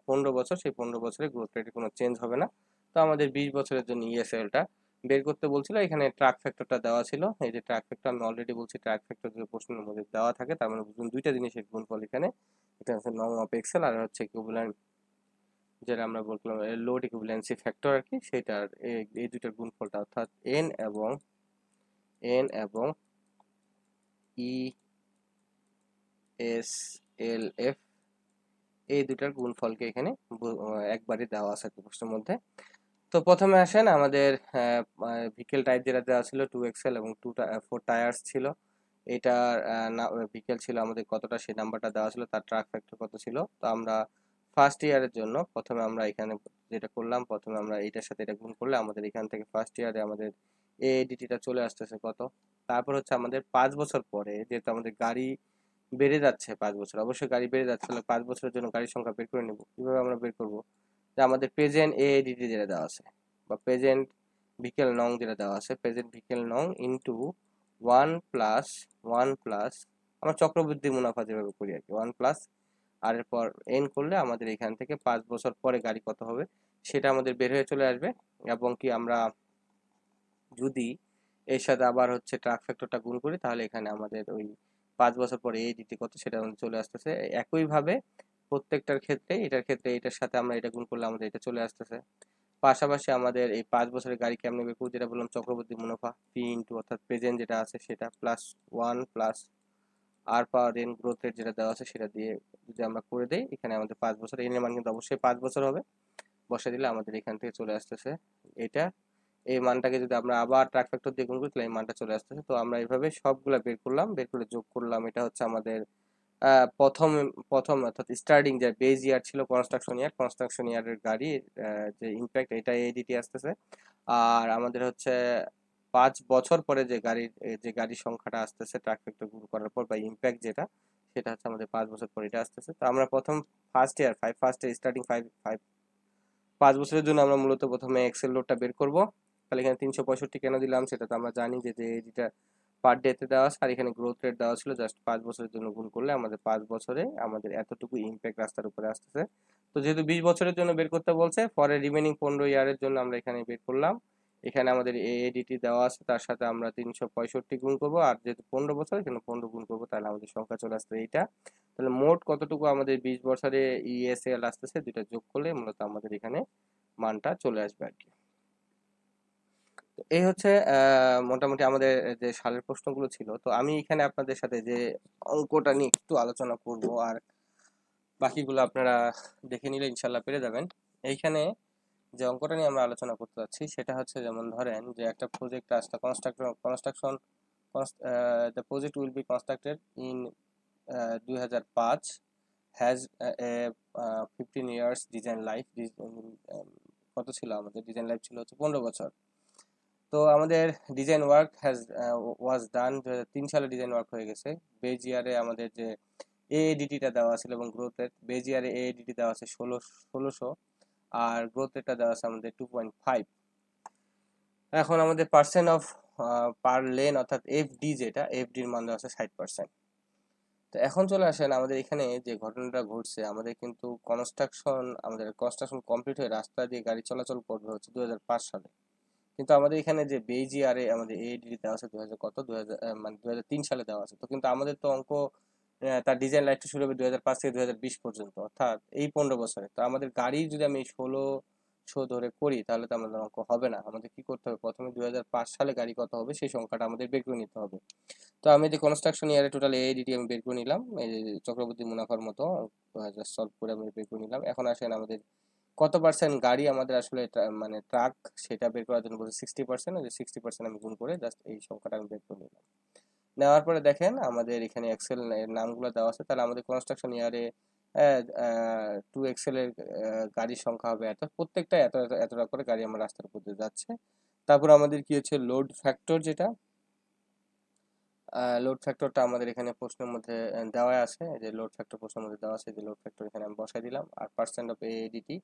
15 বছর, সেই 15 বছরে গ্রোথ রেটে কোনো চেঞ্জ হবে না। তো আমাদের 20 বছরের জন্য ইএসএলটা বের করতে বলছিল। এখানে ট্রাক ফ্যাক্টরটা দেওয়া ছিল, এই যে ট্রাক ফ্যাক্টর আমি অলরেডি বলছি, ট্রাক ফ্যাক্টর যদি প্রশ্নের মধ্যে দেওয়া থাকে তার মানে বুঝুন দুইটা জিনিসের গুণফল এখানে, এটা হচ্ছে নং অফ এক্সেল আর হচ্ছে ইকুইভ্যালেন্ট, যেটা আমরা বললাম লোড ইকুইভ্যালেন্সি ফ্যাক্টর আর কি, সেটার এই দুইটার গুণফলটা, অর্থাৎ এন এবং ইএসএলএফ, এই দুটার গুণফলকে এখানে একবারই দেওয়া আছে প্রশ্নের মধ্যে। তো প্রথমে আসেন আমাদের ভিকেল টাইপ যেটা দেওয়া ছিল 2 এক্সেল এবং 4 টায়ার্স ছিল। এটার ভিকেল ছিল আমাদের কতটা, সেই নাম্বারটা দেওয়া ছিল, তার ট্রাক ফ্যাক্টর কত ছিল। তো আমরা ফার্স্ট ইয়ারের জন্য প্রথমে আমরা এখানে যেটা করলাম, প্রথমে আমরা এটার সাথে এটা গুণ করলে আমাদের এখান থেকে ফার্স্ট ইয়ারে আমাদের এডিটিটা চলে আসতেছে কত। তারপর হচ্ছে আমাদের 5 বছর পরে, যেহেতু আমাদের গাড়ি বেড়ে যাচ্ছে, 5 বছর অবশ্যই গাড়ি বেড়ে যাচ্ছে, তাহলে 5 বছরের জন্য গাড়ির সংখ্যা বের করে নেব। কিভাবে আমরা বের করব, যে আমাদের প্রেজেন্ট এডিটি যেটা দেওয়া আছে, বা প্রেজেন্ট ভিকেল নং যেটা দেওয়া আছে, প্রেজেন্ট ভিকেল নং ইন্টু 1 প্লাস আমরা চক্রবৃদ্ধি মুনাফা যেভাবে করি আর কি, 1 প্লাস আর এরপর এন করলে আমাদের এখান থেকে 5 বছর পরে গাড়ি কত হবে সেটা আমাদের বের হয়ে চলে আসবে। এবং কি আমরা যদি এর সাথে আবার হচ্ছে ট্রাক ফ্যাক্টরটা গুণ করি, তাহলে এখানে আমাদের ওই 5 বছর পরে এডিটি কত সেটা আমাদের চলে আসতেছে। একইভাবে প্রত্যেকটার ক্ষেত্রে, এটার ক্ষেত্রে এটার সাথে আমরা এটা গুণ করলে আমাদের এটা চলে আসতেছে। পাশাপাশি আমাদের এই 5 বছরের গাড়ি কেমনে বের করবো, যেটা বললাম চক্রবর্তী মুনাফা, পি ইন্টু অর্থাৎ প্রেজেন্ট যেটা আছে সেটা প্লাস 1 প্লাস আর পাওয়ার এন গ্রোথ রেট যেটা দেওয়া আছে সেটা দিয়ে যদি আমরা করে দেই, এখানে আমাদের 5 বছর, এন এর মান কিন্তু অবশ্যই 5 বছর হবে, বসে দিলে আমাদের এখান থেকে চলে আসতেছে এটা। এই মানটাকে যদি আমরা আবার ট্রাক ফ্যাক্টর দিয়ে গুণ করি, তাহলে এই মানটা চলে আসতেছে। তো আমরা এইভাবে সবগুলা বের করলাম, বের করে যোগ করলাম। এটা হচ্ছে আমাদের প্রথম প্রথম অর্থাৎ স্টার্টিং যে বেজ ইয়ার ছিল, কনস্ট্রাকশন ইয়ারের গাড়ি যে ইম্প্যাক্ট, এটা এডিটি আসতেছে। আর আমাদের হচ্ছে 5 বছর পরে যে গাড়ির সংখ্যাটা আসতেছে ট্রাক ফ্যাক্টর গুণ করার পর, বা ইম্প্যাক্ট যেটা, সেটা হচ্ছে আমাদের 5 বছর পরে এটা আসতেছে। তো আমরা প্রথম first year starting five five 5 বছরের জন্য আমরা মূলত প্রথমে এক্সেল লোডটা বের করব। তাহলে এখানে 365 কেন দিলাম সেটা তো আমরা জানি, যে যেটা পার ডেতে দেওয়া আছে, আর এখানে গ্রোথ রেট দেওয়া ছিল। জাস্ট 5 বছরের জন্য গুণ করলে আমাদের 5 বছরে আমাদের এতটুকু ইম্প্যাক্ট রাস্তার উপরে আসতেছে। তো যেহেতু 20 বছরের জন্য বের করতে বলছে, পরে রিমেনিং 15 ইয়ারের জন্য আমরা এখানে বের করলাম। এখানে আমাদের এডিটি দেওয়া আছে, তার সাথে আমরা 365 গুণ করব, আর যেহেতু 15 বছর এখানে 15 গুণ করবো, তাহলে আমাদের সংখ্যা চলে আসছে এইটা। তাহলে মোট কতটুকু আমাদের 20 বছরে ইএসএল আসতেছে, দুইটা যোগ করলে মূলত আমাদের এখানে মানটা চলে আসবে আর কি। তো এই হচ্ছে মোটামুটি আমাদের যে সালের প্রশ্নগুলো ছিল। তো আমি এখানে আপনাদের সাথে যে অঙ্কটা নিয়ে একটু আলোচনা করব, আর বাকিগুলো আপনারা দেখে নিলে ইনশাল্লাহ পেরে যাবেন। এইখানে যে অঙ্কটা নিয়ে আমরা আলোচনা করতে যাচ্ছি সেটা হচ্ছে, যেমন ধরেন যে একটা প্রজেক্ট রাস্তা construction, the project will be constructed in 2005, has a 15 years design life. কত ছিল আমাদের ডিজাইন লাইফ, ছিল হচ্ছে 15 বছর। তো আমাদের ডিজাইন ওয়ার্ক ওয়াজ ডান, 2003 সালে ডিজাইন ওয়ার্ক হয়ে গেছে। বেজিয়ারে আমাদের যে এডিটিটা দেওয়া ছিল এবং গ্রোথ রেট, বেজিয়ারে এডিটি দেওয়া আছে 1600, আর গ্রোথ রেটটা দেওয়া আছে আমাদের 2.5। এখন আমাদের পার্সেন্ট অফ পার লেন অর্থাৎ এফডি, যেটা এফডির মান দেওয়া আছে 60%। তো এখন চলে আসেন আমাদের এখানে যে ঘটনাটা ঘটছে, আমাদের কনস্ট্রাকশন কমপ্লিট হয়ে রাস্তা দিয়ে গাড়ি চলাচল করবে হচ্ছে 2005 সালে। কিন্তু আমাদের এখানে যে বেইজিআরে আমাদের এডিডি দেওয়া আছে 2000 কত 2000 মানে 2003 সালে দেওয়া আছে। তো কিন্তু আমাদের তো অঙ্ক তার ডিজাইন লাইফটা শুরু হবে 2005 থেকে 2020 পর্যন্ত, অর্থাৎ এই 15 বছরে। তো আমাদের গাড়ি যদি আমি 1600 ধরে করি তাহলে তো আমাদের অঙ্ক হবে না। আমাদের কি করতে হবে, প্রথমে 2005 সালে গাড়ি কত হবে সেই সংখ্যাটা আমাদের বের করে নিতে হবে। তো আমি যে কনস্ট্রাকশন ইয়ারে টোটাল এডিটি আমি বের করে নিলাম, এই যে চক্রবর্তী মুনাফার মতো সলভ করে আমি বের করে নিলাম। এখন আসেন আমাদের কত পার্সেন্ট গাড়ি আমাদের আসলে মানে ট্রাক, সেটা বের করার জন্য বলছে 60%। ওই যে 60% আমি গুণ করে জাস্ট এই সংখ্যাটা আমি বের করে নিলাম। নেওয়ার পরে দেখেন আমাদের এখানে এক্সেল এর নামগুলো দেওয়া আছে। তাহলে আমাদের কনস্ট্রাকশন ইয়ারে 2 এক্সেল এর গাড়ির সংখ্যা হবে এত, প্রত্যেকটা এত এত এতটা করে গাড়ি আমার রাস্তার উপর দিয়ে যাচ্ছে। তারপর আমাদের কি হচ্ছে লোড ফ্যাক্টর, যেটা লোড ফ্যাক্টরটা আমাদের এখানে প্রশ্নের মধ্যে দেওয়া আছে। যে লোড ফ্যাক্টর প্রশ্নের মধ্যে দেওয়া আছে, যে লোড ফ্যাক্টর এখানে আমি বসাই দিলাম। আর পার্সেন্ট অফ এডিটি,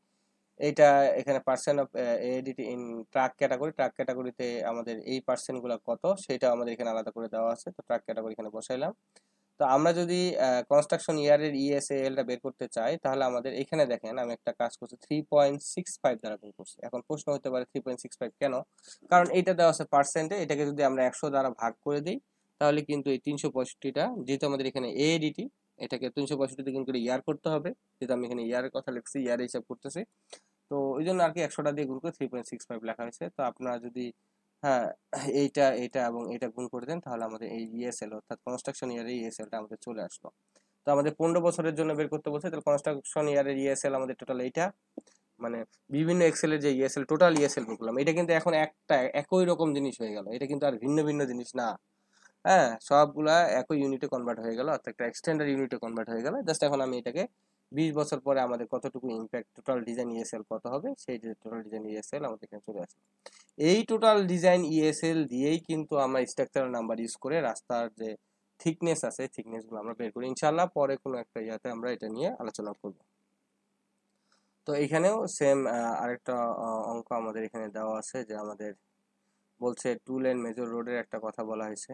এইটা এখানে percent of এডিটি in truck category, truck ক্যাটাগরিতে আমাদের এই পার্সেন্টগুলো কত সেটা আমাদের এখানে আলাদা করে দেওয়া আছে। তো ট্রাক ক্যাটাগরি এখানে বসাইলাম। তো আমরা যদি কনস্ট্রাকশন ইয়ারের ইএসএলটা বের করতে চাই, তাহলে আমাদের এখানে দেখেন আমি একটা কাজ করছি, 3.65 দ্বারা গুণ করছি। এখন প্রশ্ন হতে পারে 3.65 কেন? কারণ এটা দেওয়া আছে পার্সেন্টে, এটাকে যদি আমরা 100 দ্বারা ভাগ করে দিই তাহলে কিন্তু এই 365টা, যেহেতু আমাদের এখানে এডিটি, এটাকে 365 গুণ করে ইয়ার করতে হবে। যেহেতু আমি এখানে ইয়ারের কথা লিখছি, ইয়ার হিসাব করতেছি, তো ওই জন্য আর কি 100টা দিয়ে গুণ করে 3.65 লেখা হয়েছে। তো আপনারা যদি হ্যাঁ এইটা এটা এবং এটা গুণ করে দেন তাহলে আমাদের এই ইএসএল অর্থাৎ কনস্ট্রাকশন ইয়ারের ইএসএলটা আমাদের চলে আসলো। তো আমাদের 15 বছরের জন্য বের করতে বলছে, তাহলে কনস্ট্রাকশন ইয়ারের ইএসএল আমাদের টোটাল এইটা, মানে বিভিন্ন এক্সেলের যে ইএসএল টোটাল ইএসএল করলাম, এটা কিন্তু এখন একটা একই রকম জিনিস হয়ে গেল, এটা কিন্তু আর ভিন্ন ভিন্ন জিনিস না। হ্যাঁ, সবগুলা একই ইউনিটে কনভার্ট হয়ে গেল, অর্থাৎ একটা এক্সটেন্ডার ইউনিটে কনভার্ট হয়ে গেল। জাস্ট এখন আমি এটাকে 20 বছর পরে আমাদের কতটুকু ইম্প্যাক্ট টোটাল ডিজাইন ইএসএল কত হবে সেই টোটাল ডিজাইন ইএসএল আমাদের এখানে চলে আসে। এই টোটাল ডিজাইন ইএসএল দিয়েই কিন্তু আমরা স্ট্রাকচারাল নাম্বার ইউজ করে রাস্তার যে থিকনেস আছে থিকনেসগুলো আমরা বের করি। ইনশাআল্লাহ পরে কোনো একটা ইয়াতে আমরা এটা নিয়ে আলোচনা করব। তো এখানেও সেম আরেকটা অঙ্ক আমাদের এখানে দেওয়া আছে, যে আমাদের বলছে 2 লেন মেজর রোডের একটা কথা বলা হয়েছে।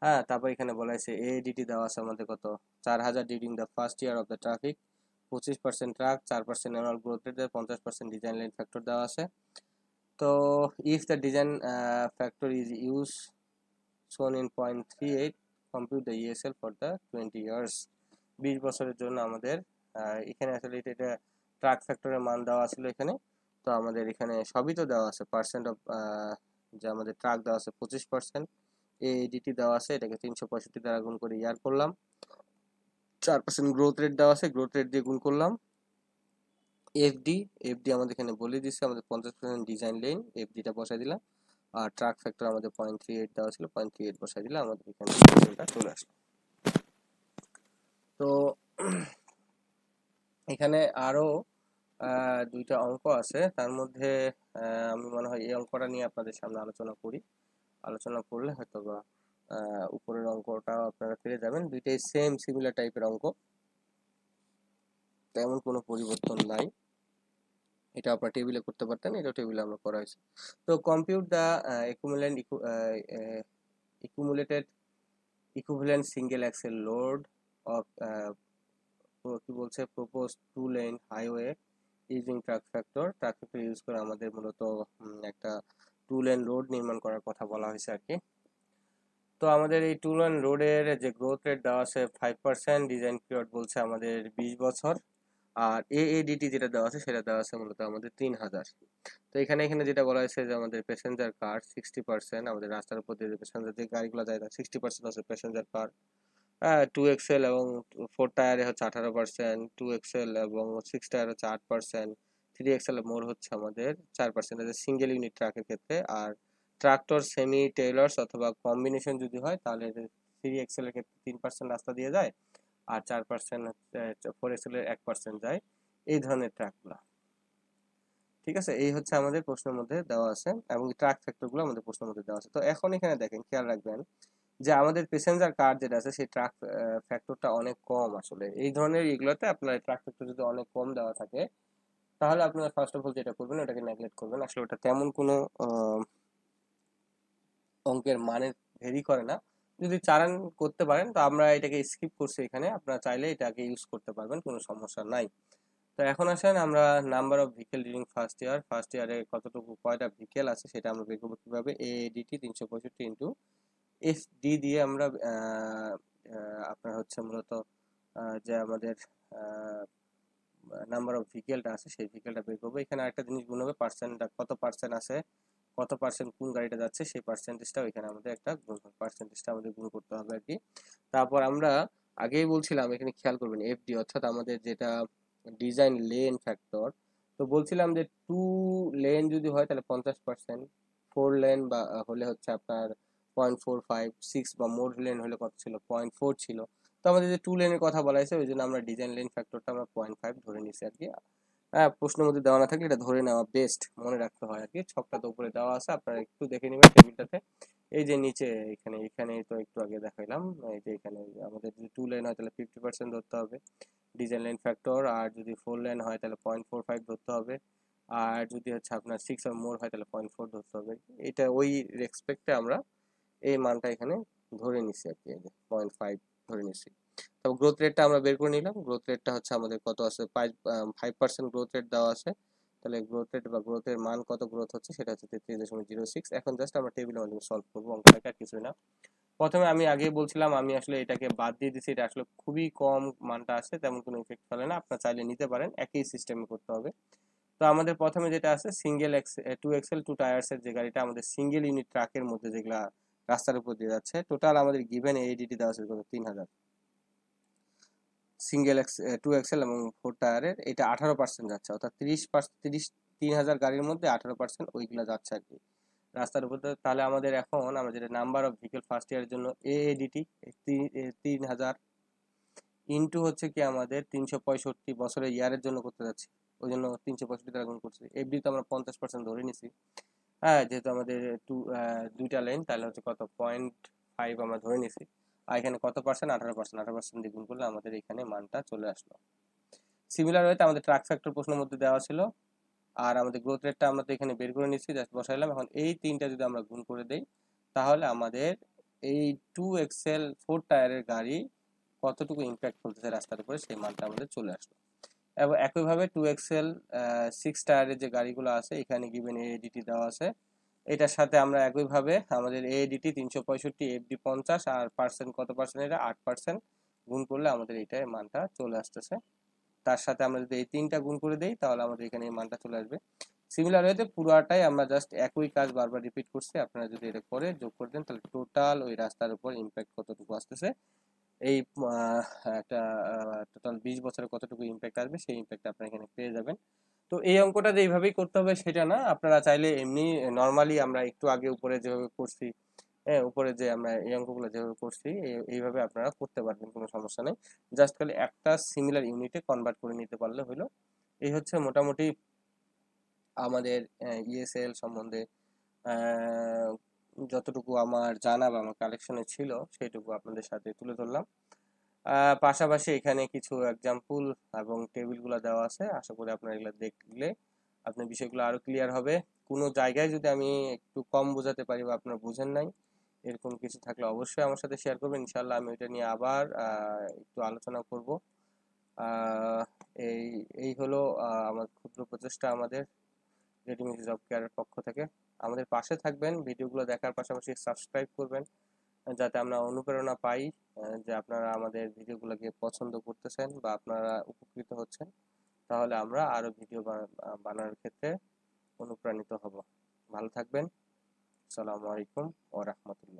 হ্যাঁ, তারপর এখানে বলা হয়েছে এডিটি দেওয়া আছে আমাদের কত 4000 during the first year of the traffic, 25% truck, 4% annual growth rate, 50% design line factor দেওয়া আছে। তো if the design factor is use শোন in 0.38, compute the ESL for the 20 years. 20 বছরের জন্য আমাদের এখানে আসলে এটা ট্রাক ফ্যাক্টরের মান দেওয়া ছিল এখানে। তো আমাদের এখানে সবই তো দেওয়া আছে, পার্সেন্ট অফ যে আমাদের ট্রাক দেওয়া আছে 25%, এডিটি দেওয়া আছে, এটাকে 365 দ্বারা গুণ করে ইয়ার করলাম। 4% গ্রোথ রেট দেওয়া আছে, গ্রোথ রেট দিয়ে গুণ করলাম। এফডি, এফডি আমাদের এখানে বলে দিচ্ছে আমাদের 50% ডিজাইন লেন, এফডিটা বসাই দিলাম। আর ট্রাক ফ্যাক্টর আমাদের 0.38 দেওয়া ছিল, 0.38 বসাই দিলে আমাদের এখানে চলে আসলো। তো এখানে আরো দুইটা অঙ্ক আছে, তার মধ্যে আমি মনে হয় এই অঙ্কটা নিয়ে আপনাদের সামনে আলোচনা করলে হয়তো বা উপরের অঙ্কটাও আপনারা পেরে যাবেন। দুইটাই সেম সিমিলার টাইপের অঙ্ক, তেমন কোনো পরিবর্তন নাই। এটা আপনার টেবিলে করতে পারতেন, এটা টেবিলে আমরা করা হয়েছে। তো compute the accumulated equivalent single axle load of কি বলছে propose 2 lane highway using truck factor use করে আমাদের মূলত একটা 2 লেন রোড নির্মাণ করার কথা বলা হয়েছে আর কি। তো আমাদের এই 2 লেন রোডের যে গ্রোথ রেট দেওয়া আছে 5%, ডিজাইন পিরিয়ড বলছে আমাদের 20 বছর, আর এএডিটি যেটা দেওয়া আছে সেটা দেওয়া আছে মূলত আমাদের 3000। তো এখানে যেটা বলা হয়েছে যে আমাদের প্যাসেঞ্জার কার 60%, আমাদের রাস্তার উপর দিয়ে প্যাসেঞ্জার যে গাড়িগুলো যায় তার 60% আছে প্যাসেঞ্জার কার। 2 এক্সেল এবং 4 টায়ারে হচ্ছে 18%, 2 এক্সেল এবং 6 টায়ার হচ্ছে 8%, 3 এক্সেল মোর হচ্ছে আমাদের 4%, সিঙ্গেল ইউনিট ট্রাকের ক্ষেত্রে। আর ট্রাক্টর, সেমি টেইলার্স অথবা কম্বিনেশন যদি হয় তাহলে 3 এক্সেলের ক্ষেত্রে 3% রাস্তা দিয়ে যায়, আর 4% হচ্ছে 4 এক্সেলের 1% যায়, এই ধরনের ট্রাকগুলো। ঠিক আছে, এই হচ্ছে আমাদের প্রশ্নের মধ্যে দেওয়া আছে, এবং ট্রাক ফ্যাক্টরগুলো আমাদের প্রশ্নের মধ্যে দেওয়া আছে। তো এখন এখানে দেখেন, খেয়াল রাখবেন যে আমাদের প্যাসেঞ্জার কার যেটা আছে সেই ট্রাক ফ্যাক্টরটা অনেক কম। আসলে এই ধরনের এগুলোতে আপনার ট্রাক ফ্যাক্টর যদি অনেক কম দেওয়া থাকে তাহলে আপনারা ফার্স্ট অফ অল যেটা করবেন ওটাকে নেগলেক্ট করবেন। আসলে ওটা তেমন কোনো অঙ্কের মানে ভেরি করে না, যদি চালান করতে পারেন তো আমরা এটাকে স্কিপ করছি এখানে, আপনারা চাইলে এটাকে ইউজ করতে পারবেন, কোনো সমস্যা নাই। তো এখন আসেন আমরা number of vehicle during first ইয়ারে কতটুকু কয়টা ভেহিকেল আছে সেটা আমরা বের করবো কিভাবে। এডিটি 365 ইন্টু এসডি দিয়ে আমরা আপনার হচ্ছে মূলত যে আমাদের নাম্বার অফ ভেহিকেলটা আছে সেই ভেহিকেলটা বের করবো। এখানে আরেকটা জিনিস গুণ হবে, পার্সেন্টটা কত পার্সেন্ট আছে, কত পার্সেন্ট কোন গাড়িটা যাচ্ছে সেই পার্সেন্টেজটাও এখানে আমাদের একটা গুণ হবে, পার্সেন্টেজটা আমাদের গুণ করতে হবে আর কি। তারপর আমরা আগেই বলছিলাম এখানে খেয়াল করবেন এফডি অর্থাৎ আমাদের যেটা ডিজাইন লেন ফ্যাক্টর। তো বলছিলাম যে 2 লেন যদি হয় তাহলে 50%, 4 লেন বা হলে হচ্ছে আপনার 0.45, 6 বা মোর লেন হলে কত ছিল, 0.4 ছিল। তো আমাদের যে 2 লেনের কথা বলা হয়েছে ওই জন্য আমরা ডিজাইন লেন ফ্যাক্টরটা আমরা 0.5 ধরে নিছি আর কি। হ্যাঁ, প্রশ্নের মধ্যে দেওয়া না থাকলে এটা ধরে নেওয়া বেস্ট, মনে রাখতে হয় আর কি। ছকটা তো উপরে দেওয়া আছে, আপনারা একটু দেখে নেবেন টেবিলটাতে। এই যে নিচে এখানে এখানে তো একটু আগে দেখাইলাম, এই যে এখানে আমাদের যদি 2 লেন হয় তাহলে 50% ধরতে হবে ডিজাইন লাইন ফ্যাক্টর, আর যদি 4 লেন হয় তাহলে 0.45 ধরতে হবে, আর যদি হচ্ছে আপনার 6 আর মোর হয় তাহলে 0.4 ধরতে হবে। এটা ওই রেসপেক্টে আমরা এই মানটা এখানে ধরে নিছি আর কি, এই যে 0.5 ধরে নিছি। তারপর গ্রোথ রেটটা আমরা বের করে নিলাম, গ্রোথ রেটটা হচ্ছে আমাদের কত আছে, 5% গ্রোথ রেট দেওয়া আছে। তাহলে গ্রোথ রেট বা গ্রোথের মান কত গ্রোথ হচ্ছে সেটা হচ্ছে 33.06। এখন জাস্ট আমরা টেবিলের মাধ্যমে সলভ করবো অঙ্কটাকে, আর কিছুই না। প্রথমে আমি আগেই বলছিলাম আমি আসলে এটাকে বাদ দিয়ে দিছি, এটা আসলে খুবই কম মানটা আসে, তেমন কোনো ইফেক্ট ফেলে না, আপনারা চাইলে নিতে পারেন, একই সিস্টেমে করতে হবে। তো আমাদের প্রথমে যেটা আছে সিঙ্গেল টু এক্সেল 2 টায়ার্স এর যে গাড়িটা আমাদের সিঙ্গেল ইউনিট ট্রাকের মধ্যে যেগুলা রাস্তার উপর দিয়ে যাচ্ছে, টোটাল আমাদের গিভেন এডিটি দেওয়া আছে কত, 3000। সিঙ্গেল 2 এক্সেল এবং 4 টায়ারের এটা 18% যাচ্ছে, অর্থাৎ 30,000 গাড়ির মধ্যে 18% ওইগুলা যাচ্ছে আর কি রাস্তার উপর দিয়ে। তাহলে আমাদের এখন আমরা যেটা নাম্বার অফ ভেহিকেল ফার্স্ট ইয়ারের জন্য এএডিটি 3000 ইন্টু হচ্ছে কি আমাদের 365 ইয়ারের জন্য করতে যাচ্ছি, ওই জন্য 365 দ্বারা গুণ করছি। এফডি তো আমরা 50% ধরে নিছি, হ্যাঁ, যেহেতু আমাদের দুইটা লাইন তাহলে হচ্ছে কত, 0.5 আমরা ধরে নিছি। আর এখানে কত পার্সেন্ট, 18%, 18% দিয়ে গুণ করলে আমাদের এখানে মানটা চলে আসলো। সিমিলার ওয়েতে আমাদের ট্রাক ফ্যাক্টর প্রশ্নের মধ্যে দেওয়া ছিল, আর আমাদের গ্রোথ রেটটা আমরা তো এখানে বের করে নিচ্ছি, জাস্ট বসাইলাম। এখন এই তিনটা যদি আমরা গুণ করে দেই তাহলে আমাদের এই 2 এক্সেল 4 টায়ারের গাড়ি কতটুকু ইম্প্যাক্ট ফেলতেছে রাস্তার উপরে সেই মানটা আমাদের চলে আসলো। এবং একইভাবে 2 এক্সেল 6 টায়ারের যে গাড়িগুলো আছে এখানে গিভেন এডিটি দেওয়া আছে, এটার সাথে আমরা একইভাবে আমাদের এডিটি 365, এফডি 50, আর পার্সেন্ট কত পার্সেন্ট, এটা 8% গুণ করলে আমাদের এইটার মানটা চলে আসতেছে। তার সাথে আমরা যদি এই তিনটা গুণ করে দেই তাহলে আমাদের এখানে এই মানটা চলে আসবে। সিমিলার ওয়েতে পুরোটাই আমরা জাস্ট একই কাজ বারবার রিপিট করছি, আপনারা যদি এটা করে যোগ করে দেন তাহলে টোটাল ওই রাস্তার উপর ইম্প্যাক্ট কতটুকু আসতেছে, এই একটা টোটাল 20 বছরে কতটুকু ইম্প্যাক্ট আসবে সেই ইম্প্যাক্ট আপনারা এখানে পেয়ে যাবেন। তো এই অঙ্কটা যে এইভাবেই করতে হবে সেটা না, আপনারা চাইলে এমনি নর্মালি আমরা একটু আগে উপরে যেভাবে করছি, হ্যাঁ, উপরে যে আমরা এই অঙ্কগুলো যেভাবে করছি এইভাবে আপনারা করতে পারবেন, কোনো সমস্যা নেই। জাস্ট খালি একটা সিমিলার ইউনিটে কনভার্ট করে নিতে পারলে হলো। এই হচ্ছে মোটামুটি আমাদের ইএসএল সম্বন্ধে আহ, যতটুকু আমার জানা বা আমার কালেকশনে ছিল সেইটুকু আপনাদের সাথে তুলে ধরলাম। পাশাপাশি এখানে কিছু এক্সাম্পল এবং টেবিলগুলো দেওয়া আছে, আশা করি আপনারা এগুলো দেখলে আপনার বিষয়গুলো আরো ক্লিয়ার হবে। কোনো জায়গায় যদি আমি একটু কম বোঝাতে পারি বা আপনারা বুঝেন নাই এরকম কিছু থাকলে অবশ্যই আমার সাথে শেয়ার করবেন, ইনশাল্লাহ আমি ওইটা নিয়ে আবার একটু আলোচনা করব। আহ, এই এই হলো আমার ক্ষুদ্র প্রচেষ্টা আমাদের রেডিমেড জব কেয়ারের পক্ষ থেকে। আমাদের পাশে থাকবেন, ভিডিওগুলো দেখার পাশাপাশি সাবস্ক্রাইব করবেন, যাতে আমরা অনুপ্রেরণা পাই যে আপনারা আমাদের ভিডিওগুলোকে পছন্দ করতেছেন বা আপনারা উপকৃত হচ্ছেন, তাহলে আমরা আরো ভিডিও বানানোর ক্ষেত্রে অনুপ্রাণিত হব। ভালো থাকবেন। আসসালামু আলাইকুম ওয়া রাহমাতুল্লাহ।